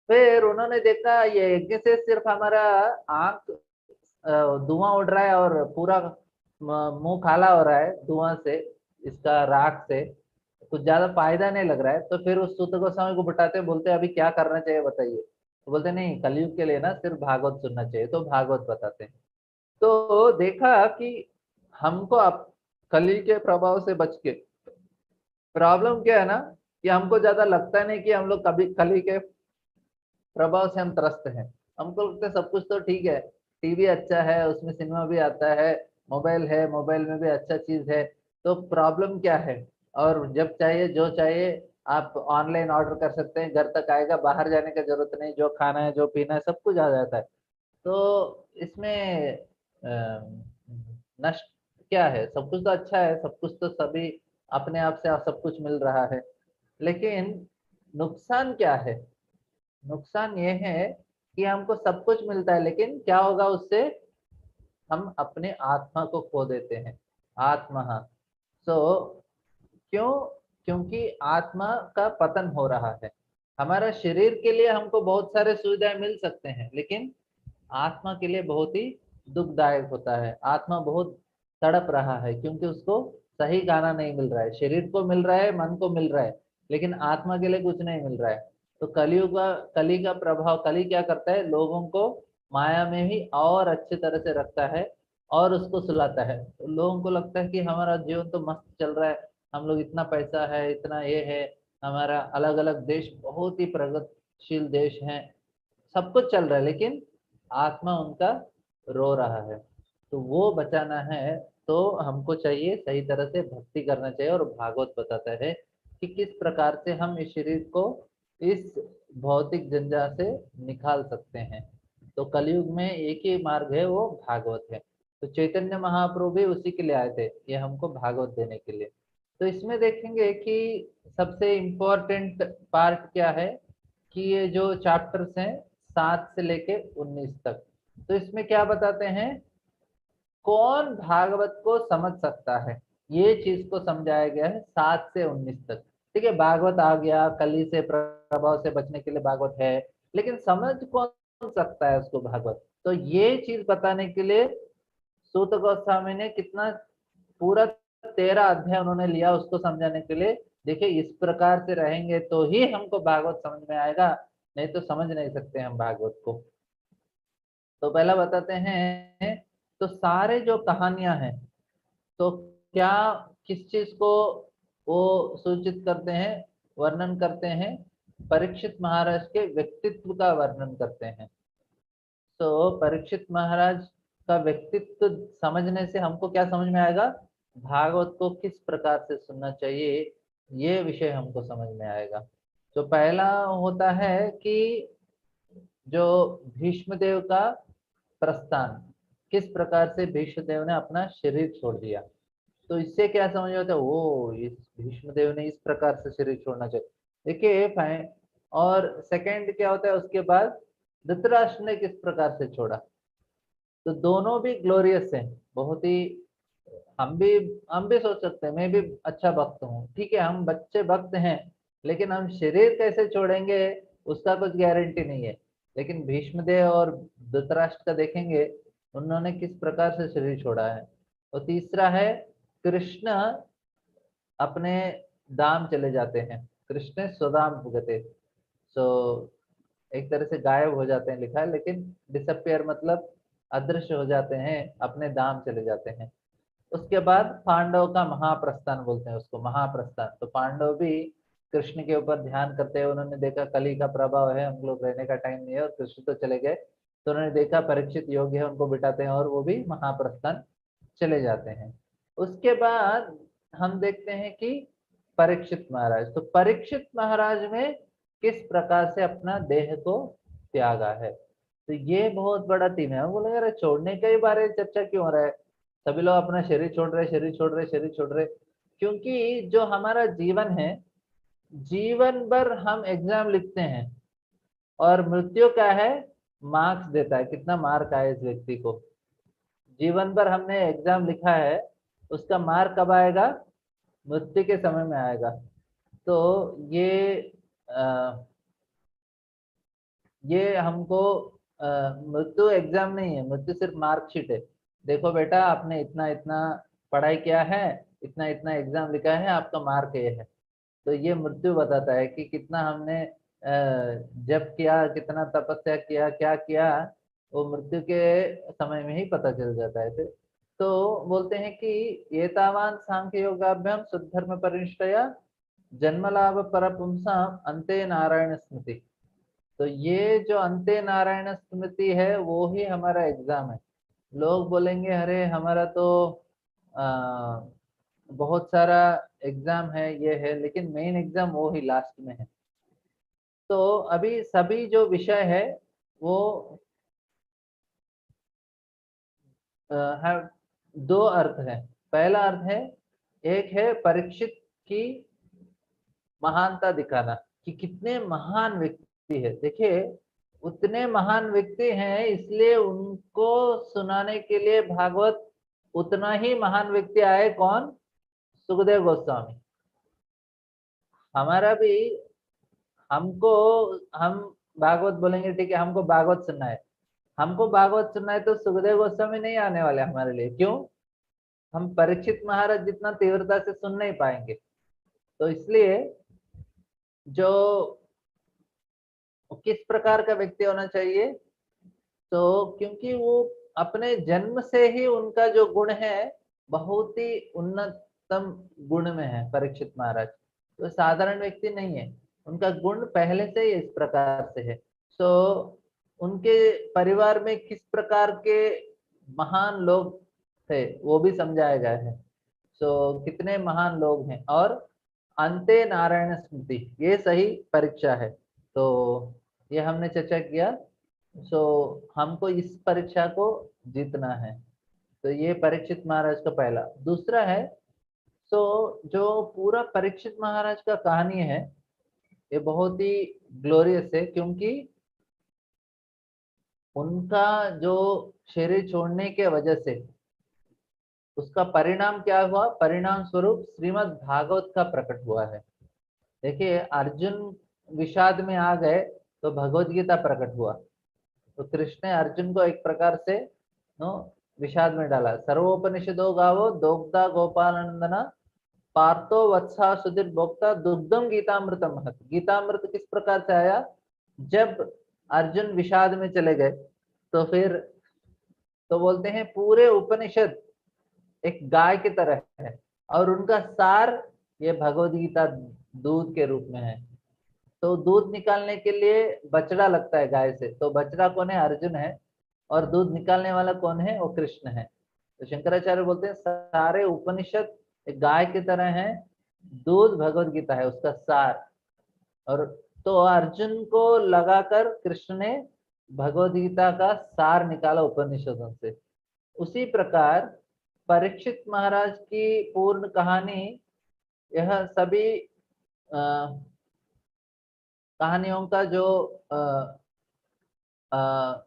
फिर उन्होंने देखा ये यज्ञ से सिर्फ हमारा आंख धुआं उड़ रहा है और पूरा मुंह काला हो रहा है धुआं से, इसका राख से कुछ ज्यादा फायदा नहीं लग रहा है। तो फिर उस सूत गोस्वामी को बिठाते बोलते अभी क्या करना चाहिए बताइए। तो बोलते नहीं, कलयुग के लिए ना सिर्फ भागवत सुनना चाहिए। तो भागवत बताते हैं। तो देखा कि हमको अब कली के प्रभाव से बच के, प्रॉब्लम क्या है ना कि हमको ज्यादा लगता नहीं कि हम लोग कभी कली के प्रभाव से हम त्रस्त हैं। हमको लगता है सब कुछ तो ठीक है, टीवी अच्छा है, उसमें सिनेमा भी आता है, मोबाइल है, मोबाइल में भी अच्छा चीज है, तो प्रॉब्लम क्या है। और जब चाहिए जो चाहिए आप ऑनलाइन ऑर्डर कर सकते हैं, घर तक आएगा, बाहर जाने की जरूरत नहीं, जो खाना है जो पीना है सब कुछ आ जाता है। तो इसमें नष्ट क्या है, सब कुछ तो अच्छा है, सब कुछ तो सभी अपने आप से सब कुछ मिल रहा है, लेकिन नुकसान क्या है। नुकसान ये है कि हमको सब कुछ मिलता है, लेकिन क्या होगा उससे, हम अपने आत्मा को खो देते हैं। आत्मा, तो क्यों? क्योंकि आत्मा का पतन हो रहा है। हमारा शरीर के लिए हमको बहुत सारे सुविधाएं मिल सकते हैं, लेकिन आत्मा के लिए बहुत ही दुखदायक होता है। आत्मा बहुत तड़प रहा है, क्योंकि उसको सही गाना नहीं मिल रहा है। शरीर को मिल रहा है, मन को मिल रहा है, लेकिन आत्मा के लिए कुछ नहीं मिल रहा है। तो कली का प्रभाव, कली क्या करता है, लोगों को माया में ही और अच्छी तरह से रखता है और उसको सुलाता है। तो लोगों को लगता है कि हमारा जीवन तो मस्त चल रहा है, हम लोग इतना पैसा है, इतना ये है, हमारा अलग अलग देश बहुत ही प्रगतिशील देश हैं, सब कुछ चल रहा है, लेकिन आत्मा उनका रो रहा है। तो वो बचाना है तो हमको चाहिए सही तरह से भक्ति करना चाहिए। और भागवत बताता है कि किस प्रकार से हम इस शरीर को इस भौतिक जंजाल से निकाल सकते हैं। तो कलयुग में एक ही मार्ग है, वो भागवत है। तो चैतन्य महाप्रभु भी उसी के लिए आए थे, ये हमको भागवत देने के लिए। तो इसमें देखेंगे कि सबसे इम्पोर्टेंट पार्ट क्या है कि ये जो चैप्टर्स हैं 7 से लेके 19 तक, तो इसमें क्या बताते हैं, कौन भागवत को समझ सकता है, ये चीज को समझाया गया है 7 से 19 तक। ठीक है, भागवत आ गया, कली से प्रभाव से बचने के लिए भागवत है, लेकिन समझ कौन सकता है उसको भागवत। तो ये चीज बताने के लिए सूत गोस्वामी ने कितना पूरा 13 अध्याय उन्होंने लिया उसको समझाने के लिए। देखिए, इस प्रकार से रहेंगे तो ही हमको भागवत समझ में आएगा, नहीं तो समझ नहीं सकते हम भागवत को। तो पहला बताते हैं, तो सारे जो कहानियां हैं, तो क्या किस चीज को वो सूचित करते हैं, वर्णन करते हैं, परीक्षित महाराज के व्यक्तित्व का वर्णन करते हैं। तो परीक्षित महाराज का व्यक्तित्व समझने से हमको क्या समझ में आएगा, भागवत को किस प्रकार से सुनना चाहिए, ये विषय हमको समझ में आएगा। तो पहला होता है कि जो भीष्म देव का प्रस्थान, किस प्रकार से भीष्म देव ने अपना शरीर छोड़ दिया। तो इससे क्या समझ आता है, वो इस भीष्म देव ने इस प्रकार से शरीर छोड़ना चाहिए। देखिए फाइन। और सेकंड क्या होता है उसके बाद, धृतराष्ट्र ने किस प्रकार से छोड़ा। तो दोनों भी ग्लोरियस हैं, बहुत ही। हम भी सोच सकते हैं मैं भी अच्छा भक्त हूँ, ठीक है, हम बच्चे भक्त हैं, लेकिन हम शरीर कैसे छोड़ेंगे उसका कुछ गारंटी नहीं है। लेकिन भीष्मदेव और धृतराष्ट्र का देखेंगे, उन्होंने किस प्रकार से शरीर छोड़ा है। और तीसरा है, कृष्ण अपने धाम चले जाते हैं, कृष्ण स्वधाम भुगते। सो एक तरह से गायब हो जाते हैं लिखा है, लेकिन डिसअपियर मतलब अदृश्य हो जाते हैं, अपने धाम चले जाते हैं। उसके बाद पांडव का महाप्रस्थान बोलते हैं उसको, महाप्रस्थान। तो पांडव भी कृष्ण के ऊपर ध्यान करते हैं, उन्होंने देखा कली का प्रभाव है, हम लोग रहने का टाइम नहीं है, और कृष्ण तो चले गए, तो उन्होंने देखा परीक्षित योग्य है, उनको बिठाते हैं और वो भी महाप्रस्थान चले जाते हैं। उसके बाद हम देखते हैं कि परीक्षित महाराज, तो परीक्षित महाराज में किस प्रकार से अपना देह को त्यागा है। तो ये बहुत बड़ा थीम है। हम बोले यार छोड़ने के बारे में चर्चा क्यों हो रहा है, सभी लोग अपना शरीर छोड़ रहे, शरीर छोड़ रहे, शरीर छोड़ रहे। क्योंकि जो हमारा जीवन है, जीवन भर हम एग्जाम लिखते हैं, और मृत्यु क्या है, मार्क्स देता है, कितना मार्क आया इस व्यक्ति को। जीवन भर हमने एग्जाम लिखा है, उसका मार्क कब आएगा, मृत्यु के समय में आएगा। तो ये हमको मृत्यु एग्जाम नहीं है, मृत्यु सिर्फ मार्कशीट है। देखो बेटा, आपने इतना इतना पढ़ाई किया है, इतना इतना एग्जाम लिखा है, आपका मार्क ये है। तो ये मृत्यु बताता है कि कितना हमने जप किया, कितना तपस्या किया, क्या किया, वो मृत्यु के समय में ही पता चल जाता है फिर। तो बोलते हैं कि ये तावान सांख्य योगाभ्याम शुद्धर्म परिनिष्ठया जन्म लाभ परपुंसाम अंते नारायण स्मृति। तो ये जो अंते नारायण स्मृति है, वो ही हमारा एग्जाम है। लोग बोलेंगे अरे हमारा तो आ, बहुत सारा एग्जाम है, ये है, लेकिन मेन एग्जाम वो ही लास्ट में है। तो अभी सभी जो विषय है वो है, दो अर्थ है। पहला अर्थ है, एक है परीक्षित की महानता दिखाना, कि कितने महान व्यक्ति है। देखिए, उतने महान व्यक्ति हैं, इसलिए उनको सुनाने के लिए भागवत उतना ही महान व्यक्ति आए, कौन, सुखदेव गोस्वामी। हमारा भी, हमको, हम भागवत बोलेंगे ठीक है, हमको भागवत सुनना है, हमको भागवत सुनना है, तो सुखदेव गोस्वामी नहीं आने वाले हमारे लिए। क्यों, हम परीक्षित महाराज जितना तीव्रता से सुन नहीं पाएंगे। तो इसलिए जो किस प्रकार का व्यक्ति होना चाहिए, तो क्योंकि वो अपने जन्म से ही उनका जो गुण है बहुत ही उन्नतम गुण में है परीक्षित महाराज, तो साधारण व्यक्ति नहीं है, उनका गुण पहले से ही इस प्रकार से है। तो उनके परिवार में किस प्रकार के महान लोग थे वो भी समझाया गया है। तो कितने महान लोग हैं, और अंते नारायण स्मृति ये सही परीक्षा है। तो ये हमने चर्चा किया। सो हमको इस परीक्षा को जीतना है। तो ये परीक्षित महाराज का पहला। दूसरा है, तो जो पूरा परीक्षित महाराज का कहानी है ये बहुत ही ग्लोरियस है, क्योंकि उनका जो शरीर छोड़ने के वजह से उसका परिणाम क्या हुआ, परिणाम स्वरूप श्रीमद् भागवत का प्रकट हुआ है। देखिए, अर्जुन विषाद में आ गए तो भगवत गीता प्रकट हुआ। तो कृष्ण ने अर्जुन को एक प्रकार से विषाद में डाला। सर्वोपनिषदो गावो दोग्धा गोपालनंदना पार्थो वत्सा सुधीर भोक्ता दुग्धम गीतामृतम महत। गीतामृत किस प्रकार से आया, जब अर्जुन विषाद में चले गए तो फिर तो बोलते हैं पूरे उपनिषद एक गाय की तरह है, और उनका सार ये भगवद गीता दूध के रूप में है। तो दूध निकालने के लिए बछड़ा लगता है गाय से, तो बछड़ा कौन है, अर्जुन है, और दूध निकालने वाला कौन है, वो कृष्ण है। तो शंकराचार्य बोलते हैं सारे उपनिषद एक गाय की तरह है, दूध भगवद गीता है उसका सार। और तो अर्जुन को लगाकर कृष्ण ने भगवद गीता का सार निकाला उपनिषदों से। उसी प्रकार परीक्षित महाराज की पूर्ण कहानी, यह सभी कहानियों का जो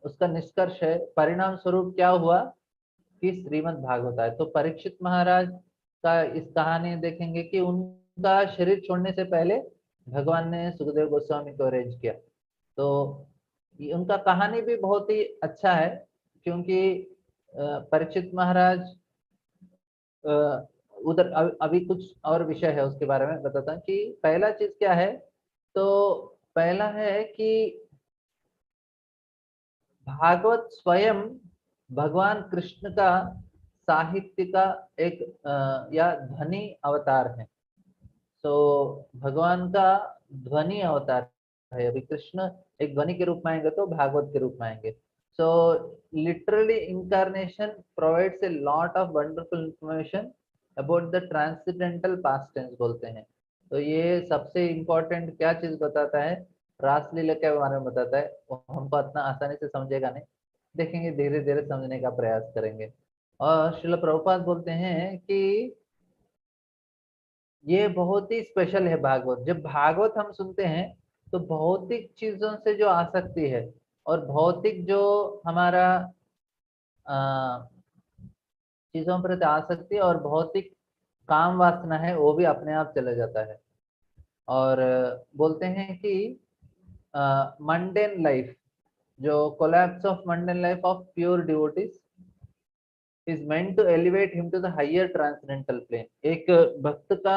उसका निष्कर्ष है, परिणाम स्वरूप क्या हुआ कि श्रीमद् भागवत है। तो परीक्षित महाराज का इस कहानी देखेंगे कि उनका शरीर छोड़ने से पहले भगवान ने सुखदेव गोस्वामी को अरेंज किया। तो उनका कहानी भी बहुत ही अच्छा है, क्योंकि परीक्षित महाराज उधर अभी कुछ और विषय है उसके बारे में बताता हूँ कि पहला चीज क्या है। तो पहला है कि भागवत स्वयं भगवान कृष्ण का साहित्य का एक या ध्वनि अवतार है। तो भगवान का ध्वनि अवतार है। अभी कृष्ण एक ध्वनि के रूप में आएंगे तो भागवत के रूप में आएंगे। So literally incarnation provides a lot of wonderful information about the transcendental past tense बोलते हैं। तो ये सबसे इम्पोर्टेंट क्या चीज बताता है, रासलीला के बारे में बताता है। वो हमको इतना आसानी से समझेगा नहीं, देखेंगे धीरे धीरे समझने का प्रयास करेंगे। और श्रील प्रभुपाद बोलते हैं कि ये बहुत ही स्पेशल है भागवत। जब भागवत हम सुनते हैं तो भौतिक चीजों से जो आसक्ति है और भौतिक जो हमारा चीजों पर आसक्ति और भौतिक काम वासना है वो भी अपने आप चला जाता है। और बोलते हैं कि मंडेन लाइफ, जो collapse of mundane life of pure devotees is meant to elevate him to the higher transcendental plane। एक भक्त का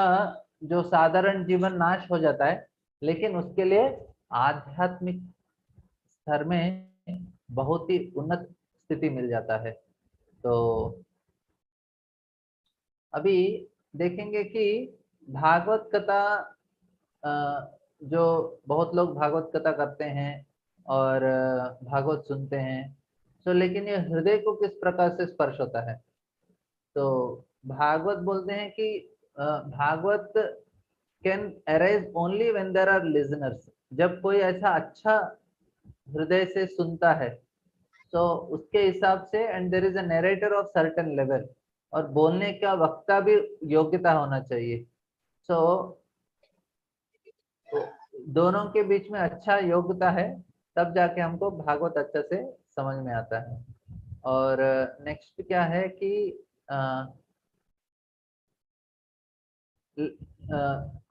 जो साधारण जीवन नाश हो जाता है, लेकिन उसके लिए आध्यात्मिक स्तर में बहुत ही उन्नत स्थिति मिल जाता है। तो अभी देखेंगे कि भागवत कथा, जो बहुत लोग भागवत कथा करते हैं और भागवत सुनते हैं, तो लेकिन ये हृदय को किस प्रकार से स्पर्श होता है। तो भागवत बोलते हैं कि Bhagavat can arise only when there are listeners. जब कोई ऐसा अच्छा हृदय से सुनता है तो उसके हिसाब से, and there is a narrator of certain level, और बोलने का वक्ता भी योग्यता होना चाहिए। सो दोनों के बीच में अच्छा योग्यता है, तब जाके हमको भागवत अच्छे से समझ में आता है। और नेक्स्ट क्या है कि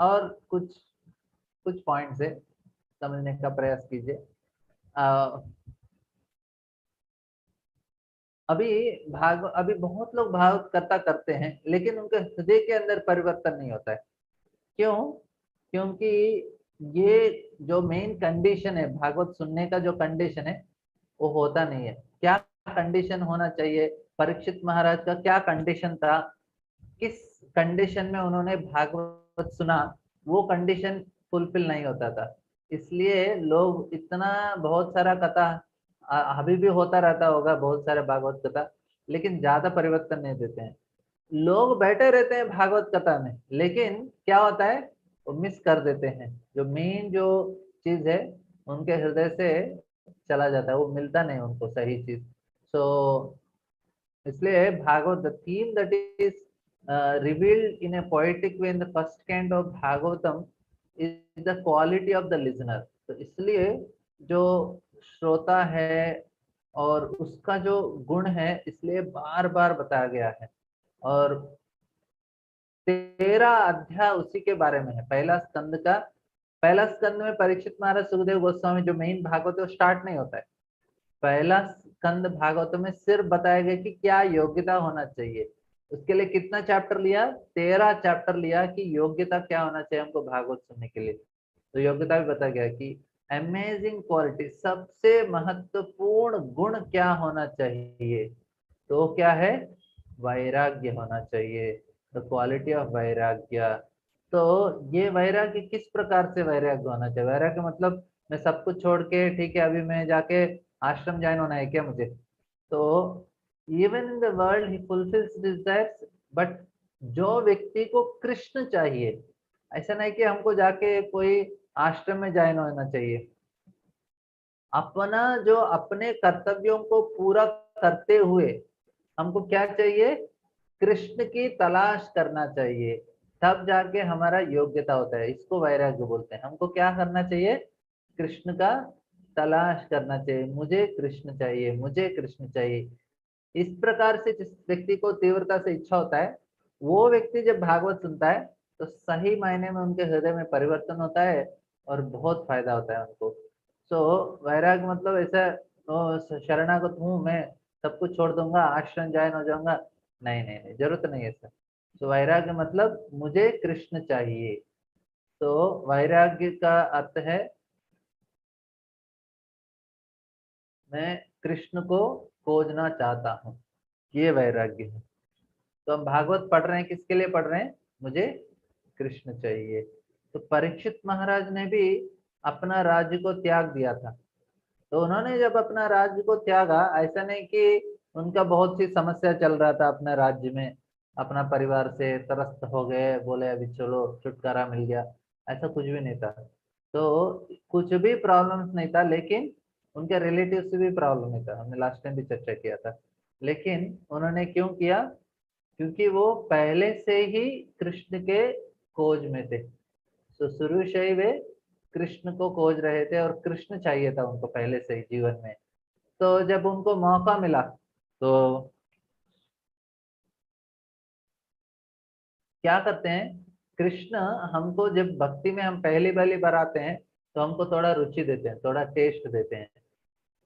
और कुछ पॉइंट्स है, समझने का प्रयास कीजिए। अभी बहुत लोग भागवत कथा करते हैं, लेकिन उनके हृदय के अंदर परिवर्तन नहीं होता है। क्यों? क्योंकि ये जो मेन कंडीशन है भागवत सुनने का, जो कंडीशन है वो होता नहीं है। क्या कंडीशन होना चाहिए? परीक्षित महाराज का क्या कंडीशन था? किस कंडीशन में उन्होंने भागवत सुना, वो कंडीशन फुलफिल नहीं होता था। इसलिए लोग इतना बहुत सारा कथा अभी भी होता रहता होगा, बहुत सारे भागवत कथा, लेकिन ज्यादा परिवर्तन नहीं देते हैं। लोग बैठे रहते हैं भागवत कथा में, लेकिन क्या होता है, वो मिस कर देते हैं। जो मेन जो चीज है उनके हृदय से चला जाता है, वो मिलता नहीं उनको सही चीज। सो इसलिए Bhagavat, the theme that is revealed in a poetic way in the first canto of Bhagavatam is the quality of the listener। तो इसलिए जो श्रोता है और उसका जो गुण है, इसलिए बार बार बताया गया है। और 13 अध्याय उसी के बारे में है। पहला स्कंद में परीक्षित महाराज सुखदेव गोस्वामी, जो मेन भागवत है, वो स्टार्ट नहीं होता है। पहला स्कंद भागवत में सिर्फ बताया गया कि क्या योग्यता होना चाहिए। उसके लिए कितना चैप्टर लिया? 13 चैप्टर लिया कि योग्यता क्या होना चाहिए हमको भागवत सुनने के लिए। तो योग्यता भी बताया गया कि अमेजिंग क्वालिटी, सबसे महत्वपूर्ण गुण क्या होना चाहिए। तो क्या है? वैराग्य होना चाहिए, द क्वालिटी ऑफ वैराग्य। तो ये वैराग्य किस प्रकार से वैराग्य होना चाहिए? वैराग्य मतलब मैं सब कुछ छोड़ के, ठीक है अभी मैं जाके आश्रम ज्वाइन होना है क्या मुझे? तो even in the world he fulfils desires, but जो व्यक्ति को कृष्ण चाहिए, ऐसा नहीं कि हमको जाके कोई आश्रम में ज्वाइन होना चाहिए। अपना जो अपने कर्तव्यों को पूरा करते हुए हमको क्या चाहिए? कृष्ण की तलाश करना चाहिए, तब जाके हमारा योग्यता होता है। इसको वैराग्य बोलते हैं। हमको क्या करना चाहिए? कृष्ण का तलाश करना चाहिए। मुझे कृष्ण चाहिए, मुझे कृष्ण चाहिए। इस प्रकार से जिस व्यक्ति को तीव्रता से इच्छा होता है, वो व्यक्ति जब भागवत सुनता है तो सही मायने में उनके हृदय में परिवर्तन होता है और बहुत फायदा होता है उनको। सो वैराग्य मतलब ऐसा शरणागत हूँ मैं, सब कुछ छोड़ दूंगा, आश्रम ज्वाइन हो जाऊंगा, नहीं नहीं नहीं, जरूरत नहीं है सर। तो वैराग्य मतलब मुझे कृष्ण चाहिए। तो वैराग्य का अर्थ है मैं कृष्ण को खोजना चाहता हूँ, ये वैराग्य है। तो हम भागवत पढ़ रहे हैं, किसके लिए पढ़ रहे हैं? मुझे कृष्ण चाहिए। तो परीक्षित महाराज ने भी अपना राज्य को त्याग दिया था। तो उन्होंने जब अपना राज्य को त्यागा, ऐसा नहीं कि उनका बहुत सी समस्या चल रहा था अपने राज्य में, अपना परिवार से त्रस्त हो गए, बोले अभी चलो छुटकारा मिल गया, ऐसा कुछ भी नहीं था। तो कुछ भी प्रॉब्लम्स नहीं था, लेकिन उनके रिलेटिव से भी प्रॉब्लम नहीं था, हमने लास्ट टाइम भी चर्चा किया था। लेकिन उन्होंने क्यों किया? क्योंकि वो पहले से ही कृष्ण के खोज में थे। तो शुरू से ही वे कृष्ण को खोज रहे थे और कृष्ण चाहिए था उनको पहले से ही जीवन में। तो जब उनको मौका मिला तो क्या करते हैं? कृष्ण हमको जब भक्ति में हम पहली पहली बार आते हैं तो हमको थोड़ा रुचि देते हैं, थोड़ा टेस्ट देते हैं,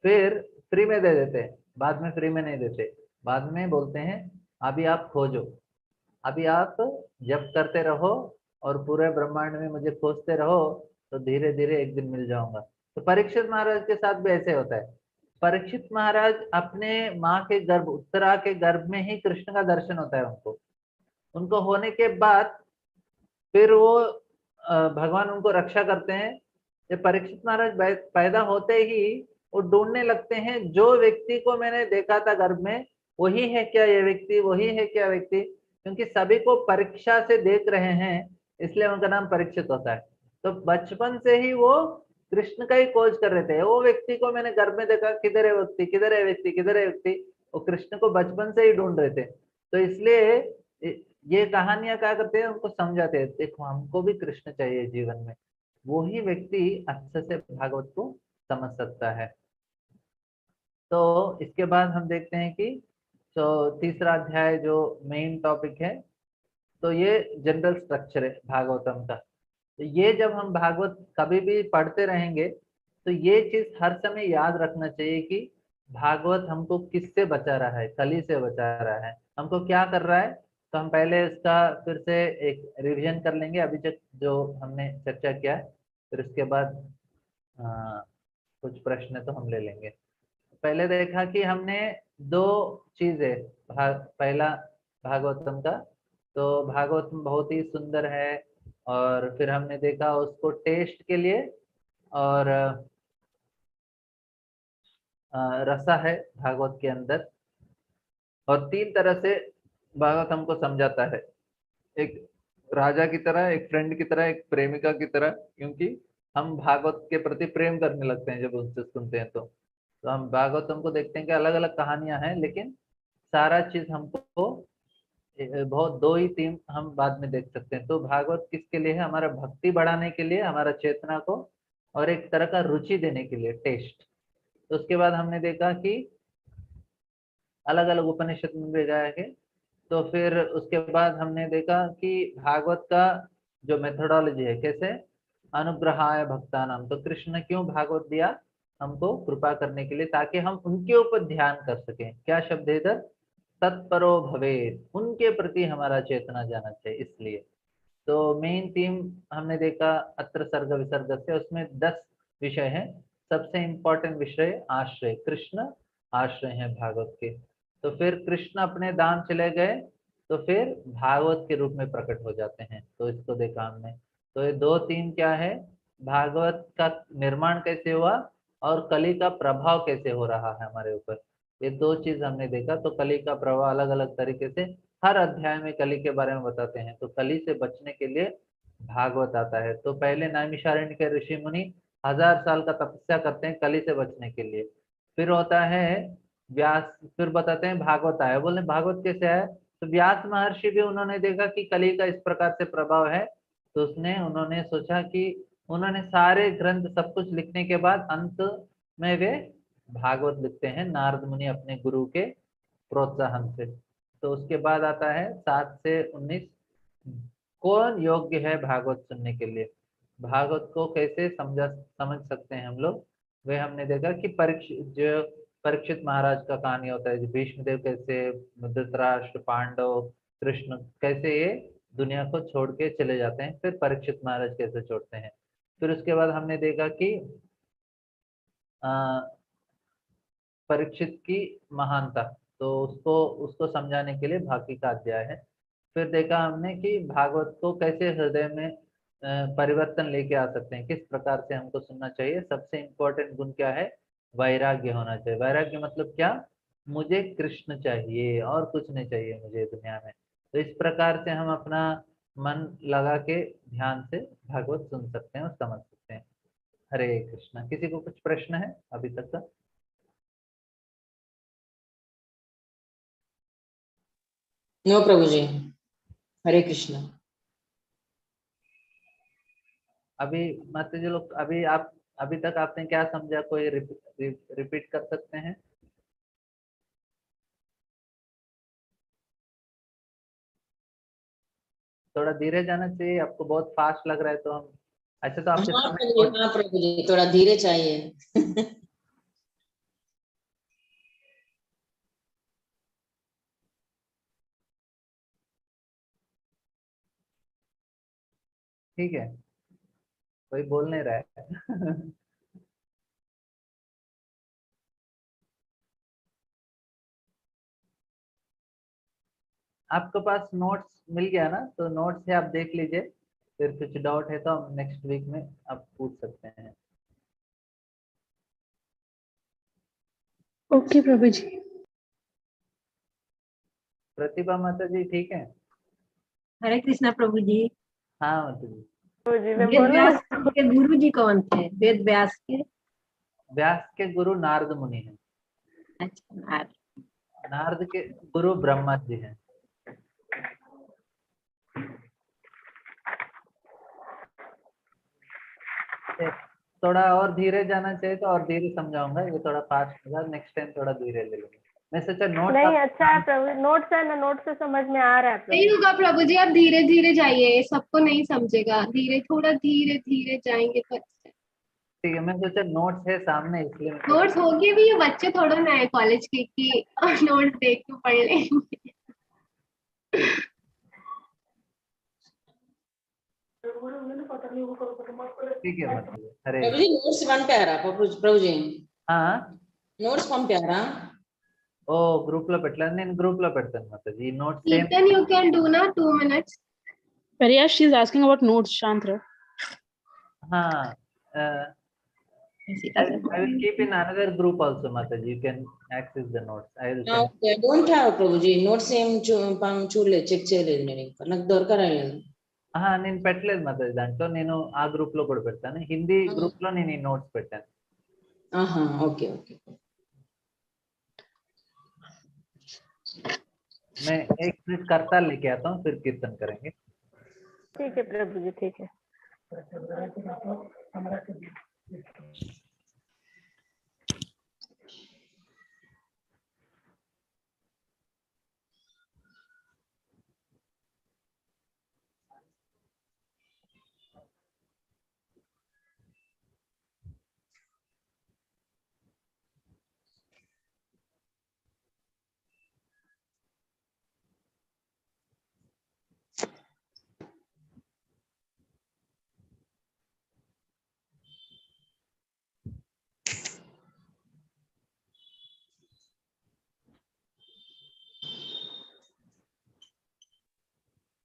फिर फ्री में दे देते हैं, बाद में फ्री में नहीं देते। बाद में बोलते हैं अभी आप खोजो, अभी आप जप करते रहो और पूरे ब्रह्मांड में मुझे खोजते रहो, तो धीरे धीरे एक दिन मिल जाऊंगा। तो परीक्षित महाराज के साथ भी ऐसे होता है। परीक्षित महाराज अपने माँ के गर्भ, उत्तरा के गर्भ में ही कृष्ण का दर्शन होता है उनको। उनको होने के बाद फिर वो भगवान उनको रक्षा करते हैं। जब परीक्षित महाराज पैदा होते ही वो ढूंढने लगते हैं, जो व्यक्ति को मैंने देखा था गर्भ में, वही है क्या ये व्यक्ति, वही है क्या व्यक्ति? क्योंकि सभी को परीक्षा से देख रहे हैं, इसलिए उनका नाम परीक्षित होता है। तो बचपन से ही वो कृष्ण का ही खोज कर रहे थे। वो व्यक्ति को मैंने गर्भ में देखा, किधर है व्यक्ति, किधर है व्यक्ति, किधर है व्यक्ति? वो कृष्ण को बचपन से ही ढूंढ रहे थे। तो इसलिए ये कहानियां क्या करते हैं, उनको समझाते हैं, देखो हमको भी कृष्ण चाहिए जीवन में। वो ही व्यक्ति अच्छे से भागवत को समझ सकता है। तो इसके बाद हम देखते हैं कि तो तीसरा अध्याय जो मेन टॉपिक है, तो ये जनरल स्ट्रक्चर है भागवतम का। तो ये जब हम भागवत कभी भी पढ़ते रहेंगे तो ये चीज हर समय याद रखना चाहिए कि भागवत हमको किससे बचा रहा है? कली से बचा रहा है। हमको क्या कर रहा है? तो हम पहले इसका फिर से एक रिवीजन कर लेंगे अभी तक जो हमने चर्चा किया है, फिर उसके बाद कुछ प्रश्न तो हम ले लेंगे। पहले देखा कि हमने दो चीजें पहला भागवतम का, तो भागवतम बहुत ही सुंदर है, और फिर हमने देखा उसको टेस्ट के लिए, और रसा है भागवत के अंदर, और तीन तरह से भागवत हमको समझाता है, एक राजा की तरह, एक फ्रेंड की तरह, एक प्रेमिका की तरह, क्योंकि हम भागवत के प्रति प्रेम करने लगते हैं जब उनसे सुनते हैं। तो हम भागवतम को देखते हैं कि अलग अलग कहानियां हैं, लेकिन सारा चीज हमको बहुत दो ही तीन हम बाद में देख सकते हैं। तो भागवत किसके लिए है? हमारा भक्ति बढ़ाने के लिए, हमारा चेतना को, और एक तरह का रुचि देने के लिए, टेस्ट। तो उसके बाद हमने देखा कि अलग अलग उपनिषद में भी गए हैं। तो फिर उसके बाद हमने देखा कि भागवत का जो मेथोडोलॉजी है, कैसे अनुग्रहाय भक्तानाम, तो कृष्ण ने क्यों भागवत दिया? हमको कृपा करने के लिए, ताकि हम उनके ऊपर ध्यान कर सकें। क्या शब्द है इधर? तत्परो भवेत्, उनके प्रति हमारा चेतना जाना चाहिए, इसलिए। तो मेन थीम हमने देखा अत्र सर्ग विसर्ग से, उसमें 10 विषय हैं। सबसे इम्पोर्टेंट विषय आश्रय, कृष्ण आश्रय हैं भागवत के। तो फिर कृष्ण अपने धाम चले गए, तो फिर भागवत के रूप में प्रकट हो जाते हैं। तो इसको देखा हमने। तो ये दो तीन क्या है? भागवत का निर्माण कैसे हुआ, और कली का प्रभाव कैसे हो रहा है हमारे ऊपर, ये दो चीज हमने देखा। तो कली का प्रभाव अलग अलग तरीके से हर अध्याय में कली के बारे में बताते हैं। तो कली से बचने के लिए भागवत आता है। तो पहले नैमिषारण्य के ऋषि मुनि 1000 साल का तपस्या करते हैं कली से बचने के लिए। फिर होता है व्यास, फिर बताते हैं भागवत आया। बोले भागवत कैसे आया? तो व्यास महर्षि भी उन्होंने देखा कि कली का इस प्रकार से प्रभाव है, तो उन्होंने सोचा कि उन्होंने सारे ग्रंथ सब कुछ लिखने के बाद अंत में वे भागवत लिखते हैं, नारद मुनि अपने गुरु के प्रोत्साहन से। तो उसके बाद आता है 7 से 19, कौन योग्य है भागवत सुनने के लिए, भागवत को कैसे समझ सकते हैं हम लोग। वे हमने देखा कि परीक्षित महाराज का कहानी होता है, भीष्मदेव कैसे, धृतराष्ट्र, पांडव, कृष्ण कैसे ये दुनिया को छोड़ के चले जाते हैं, फिर परीक्षित महाराज कैसे छोड़ते हैं। फिर उसके बाद हमने देखा कि परीक्षित की महानता, तो उसको उसको समझाने के लिए बाकी का अध्याय है। फिर देखा हमने कि भागवत को कैसे हृदय में परिवर्तन लेके आ सकते हैं, किस प्रकार से हमको सुनना चाहिए। सबसे इम्पोर्टेंट गुण क्या है? वैराग्य होना चाहिए। वैराग्य मतलब क्या? मुझे कृष्ण चाहिए और कुछ नहीं चाहिए मुझे दुनिया में। तो इस प्रकार से हम अपना मन लगा के ध्यान से भागवत सुन सकते हैं और समझ सकते हैं। हरे कृष्णा। किसी को कुछ प्रश्न है अभी तक का? नो प्रभु जी, हरे कृष्णा। अभी माता जी लोग, अभी तक आपने क्या समझा? कोई रिपीट कर सकते हैं? थोड़ा धीरे जाना चाहिए, आपको बहुत फास्ट लग रहा है तो हम ऐसे तो आपके सामने। हाँ प्रभु जी, थोड़ा धीरे चाहिए। ठीक है, कोई बोल नहीं रहा है। आपके पास नोट्स मिल गया ना? तो नोट्स से आप देख लीजिए, फिर कुछ डाउट है तो हम नेक्स्ट वीक में आप पूछ सकते हैं। ओके प्रभु जी। प्रतिभा माता जी ठीक है? हरे कृष्णा प्रभु जी। हाँ माता जी। वेद व्यास के गुरु जी कौन थे? वेद व्यास के? व्यास के गुरु नारद मुनि हैं। अच्छा। नारद के गुरु ब्रह्मा जी हैं। थोड़ा और धीरे जाना चाहिए तो और धीरे समझाऊंगा, ये थोड़ा फास्ट होगा, नेक्स्ट टाइम थोड़ा धीरे ले लेंगे। मैं सोचा नोट नहीं, अच्छा है प्रभु, नोट्स है ना, नोट से समझ में आ रहा है प्रभु। नहीं होगा प्रभु जी, आप धीरे धीरे जाइए, सबको नहीं समझेगा, धीरे थोड़ा धीरे धीरे जाएंगे तो अच्छा है। ठीक है, मैं सोचा नोट्स है सामने इसलिए मैं नोट्स होके भी ये बच्चे थोड़ा ना है कॉलेज के कि नोट्स देख के पढ़ लेंगे। ठीक है मतलब अरे प्रभु जी नोट्स పంపారా प्रभु जी नोट्स పంపారా ఓ గ్రూప్ లో పెట్టలేదు, నేను గ్రూప్ లో పెడతాను మాతాజీ ఈ notes same. Keertan, you can do na 2 minutes. Riya, she's asking about notes, Shantra. हाँ, I will keep in another group also, Mataji. You can access the notes. I will send. Okay don't have Prabhu ji notes ఏం చూడలేదు check చేయలేదు నేను ఇంకా నాకు దొరకరాలేదు నేను పెట్టలేదు మాతాజీ, దాంట్లో నేను ఆ గ్రూప్ లో కూడా పెడతాను, హిందీ గ్రూప్ లో నేను ఈ నోట్స్ పెట్టాను. ఆహా ఓకే ఓకే मैं एक मिनट करताल लेके आता हूँ फिर कीर्तन करेंगे. ठीक है प्रभु जी, ठीक है।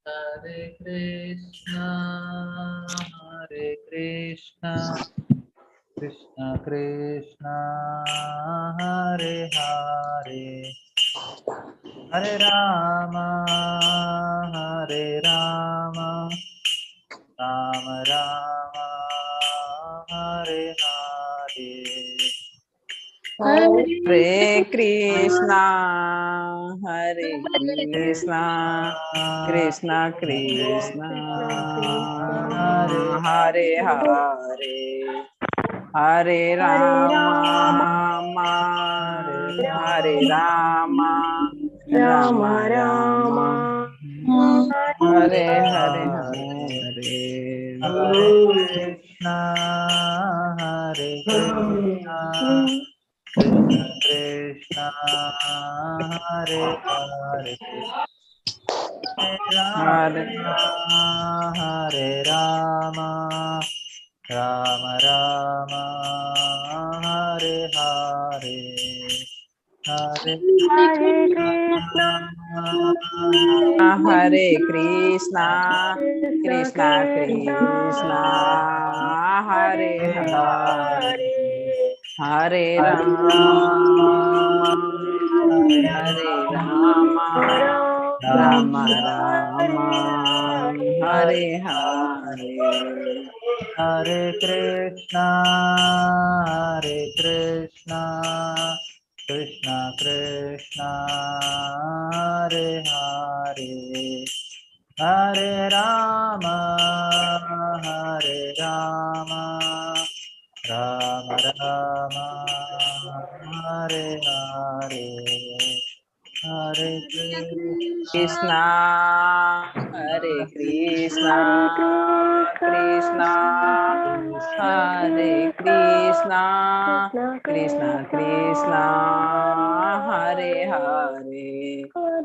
हरे कृष्णा कृष्णा कृष्णा हरे हरे हरे राम राम राम हरे हरे. हरे कृष्णा हरे कृष्णा कृष्णा कृष्णा हरे हरे हरे राम हरे राम राम राम हरे हरे हरे. कृष्णा हरे कृष्णा कृष्णा हरे हरे हरे हरे राम राम राम हरे हरे हरे हरे कृष्णा कृष्णा कृष्णा हरे हरे हरे राम हरे राम राम राम हरे हरे. हरे कृष्णा कृष्णा कृष्णा हरे हरे हरे राम राम राम हरे हरे हरे कृष्णा हरे कृष्णा कृष्णा हरे कृष्णा कृष्णा कृष्णा हरे हरे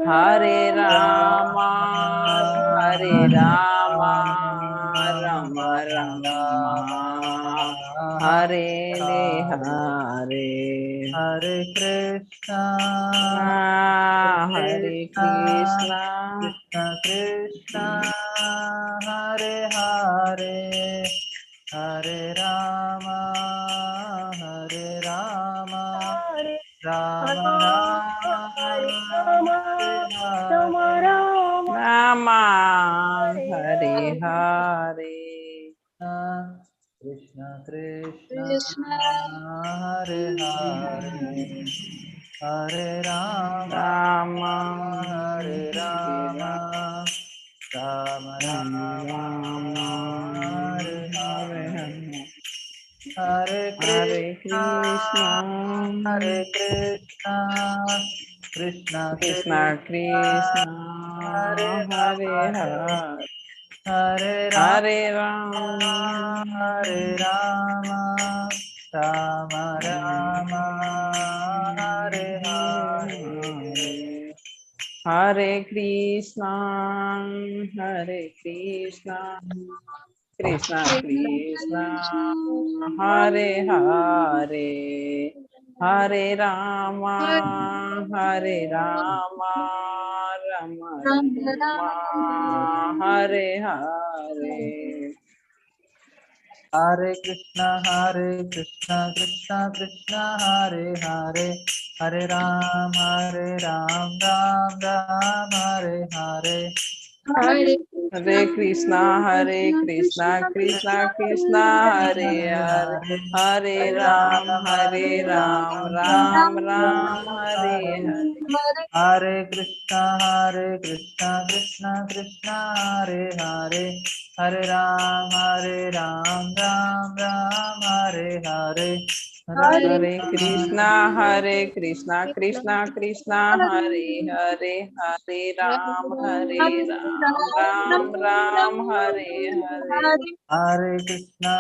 हरे राम राम राम हरे हरे. हरे कृष्णा हरे कृष्णा कृष्णा हरे हरे हरे राम राम राम राम हरे हरे. कृष्णा कृष्णा हरे हरे हरे राम राम राम राम राम हरे हरे हरे हरे हरे कृष्णा कृष्णा कृष्णा कृष्णा हरे हरे हरे हरे हरे राम हरे राम, राम राम हरे हरे, हरे कृष्णा कृष्णा कृष्णा हरे हरे, हरे राम राम राम हरे हरे। हरे कृष्णा कृष्णा कृष्णा हरे हरे, हरे राम राम राम हरे हरे, हरे कृष्णा कृष्णा कृष्णा हरे हरे, हरे राम राम राम हरे हरे। हरे कृष्णा कृष्णा कृष्णा हरे हरे, हरे राम राम राम हरे हरे, हरे कृष्णा कृष्णा कृष्णा हरे हरे, हरे राम राम राम हरे हरे। हरे कृष्णा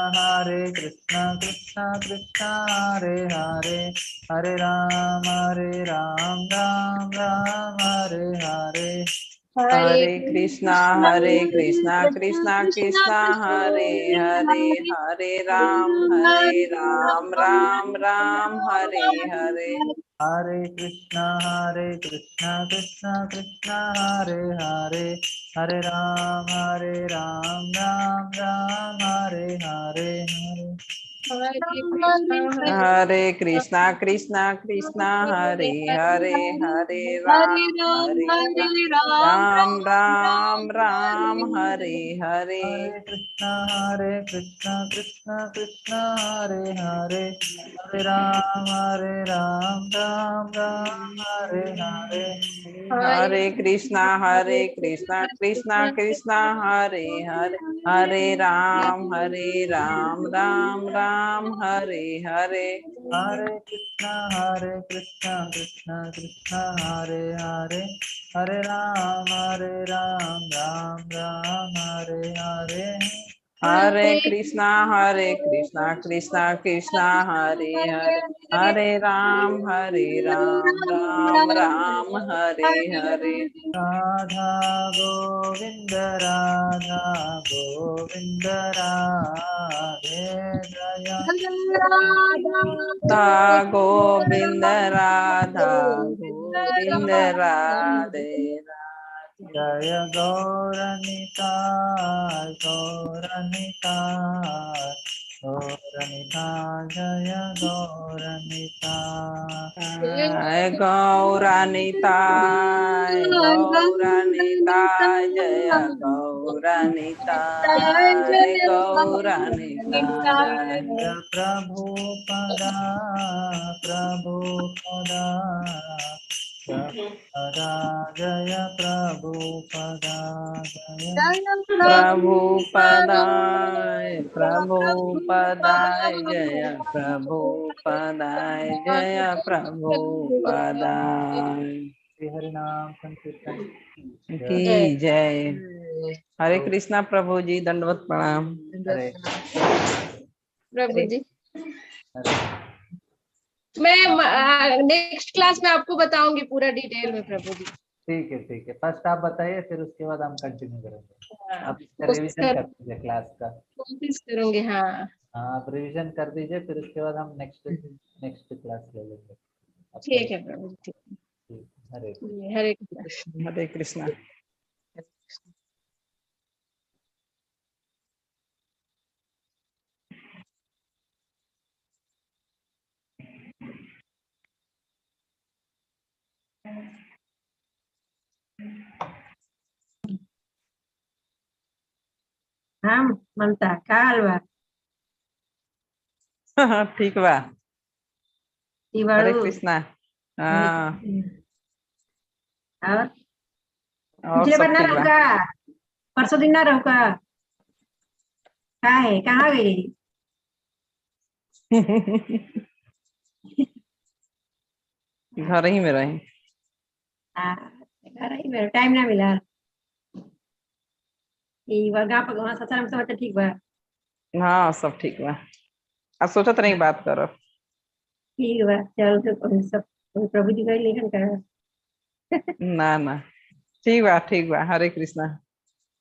कृष्णा कृष्णा हरे हरे, हरे राम राम राम हरे हरे, हरे कृष्णा कृष्णा कृष्णा हरे हरे, हरे राम राम राम हरे हरे। हरे कृष्णा कृष्णा कृष्णा हरे हरे, हरे राम राम राम हरे हरे, हरे कृष्णा कृष्णा हरे हरे, हरे राम राम हरे हरे। हरे कृष्णा कृष्णा कृष्णा हरे हरे, हरे राम राम हरे हरे, हरे कृष्णा कृष्णा कृष्णा हरे हरे, हरे राम राम हरे हरे। हरे कृष्णा कृष्णा कृष्णा हरे हरे, हरे राम राम हरे हरे, हरे कृष्णा कृष्णा कृष्णा हरे हरे, हरे राम राम हरे हरे। राधा गोविंद राधा गोविंद राधे जय, गोविंद राधा गोविंद राधे राधे। जय गौरनिताय गौरनिताय गौरनिताय, जय गौरनिताय, गौरानिताय जय गौरानिताय गौरानिताय। जय प्रभुपदा प्रभुपदा प्रभुपदा, जय प्रभुपदा जय, प्रभुपदाय जय प्रभुपदाय जय प्रभुपदाय। श्री हरि नाम संकीर्तन की जय। हरे कृष्णा प्रभु जी, दंडवत प्रणाम। हरे प्रभु जी, हरे। मैं नेक्स्ट क्लास में आपको बताऊंगी पूरा डिटेल में प्रभु जी। ठीक है, फर्स्ट आप बताइए, फिर उसके बाद हम कंटिन्यू करेंगे। आप कोशिश रिवीजन कर दीजिए क्लास का। कोशिश करूंगी। हाँ, हाँ, आप रिवीजन कर दीजिए, फिर उसके बाद हम नेक्स्ट नेक्स्ट क्लास ले लेंगे। आपका ठीक है प्रभु जी, ठीक, हरे ठीक। हरे कृष्णा। हरे कृष्णा। हाँ ममता का हलवा ठीक बा। हरे तिवाड़ू कृष्णा। हाँ, और और पिछले बार सब ना ठीक बा। रहूका, परसों दिन ना रहूका, का है कहाँ गई? घर ही में रही। हाँ घर ही मेरा टाइम ना मिला। ई वर्गा पर वहां सचरा में सब ठीक बा। हाँ सब ठीक बा। अब सोचत नहीं बात करब। ठीक बा चल तो सब प्रभु जी का लेखन कर। ना ना ठीक बा हरे कृष्णा।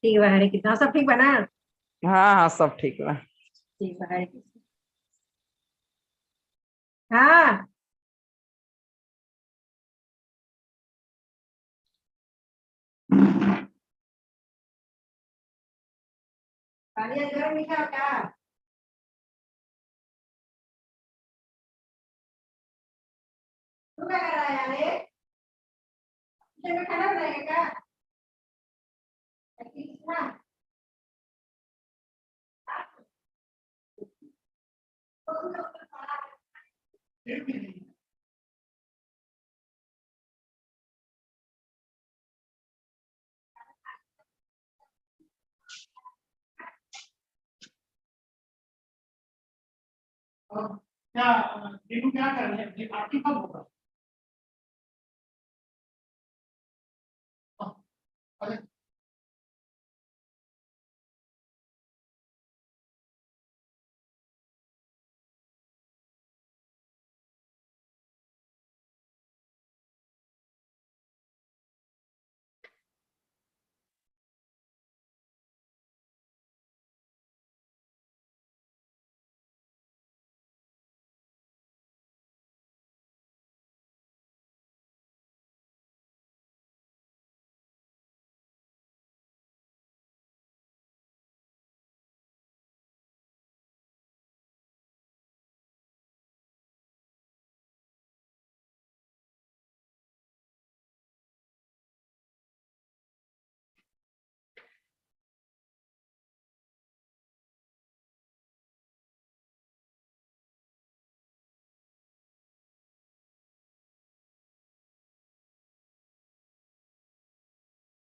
ठीक बा हरे कृष्णा सब ठीक बा ना। हाँ हाँ सब ठीक बा। ठीक बा हरे कृष्णा। हाँ पानी गर्म मीठा का। तू क्या कर रहा है यार ये? किचन में खाना बनाएगा क्या? कृष्णा क्या दीनू क्या कर रहे हैं पार्टी कब होगा? अरे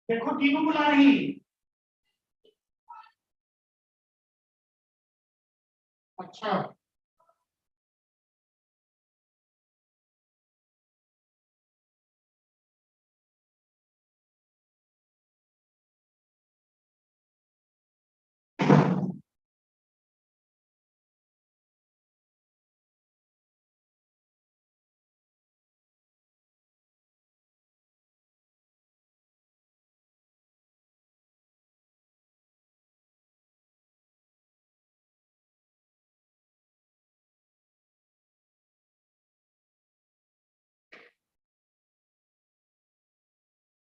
देखो दीनू बुला रही है। अच्छा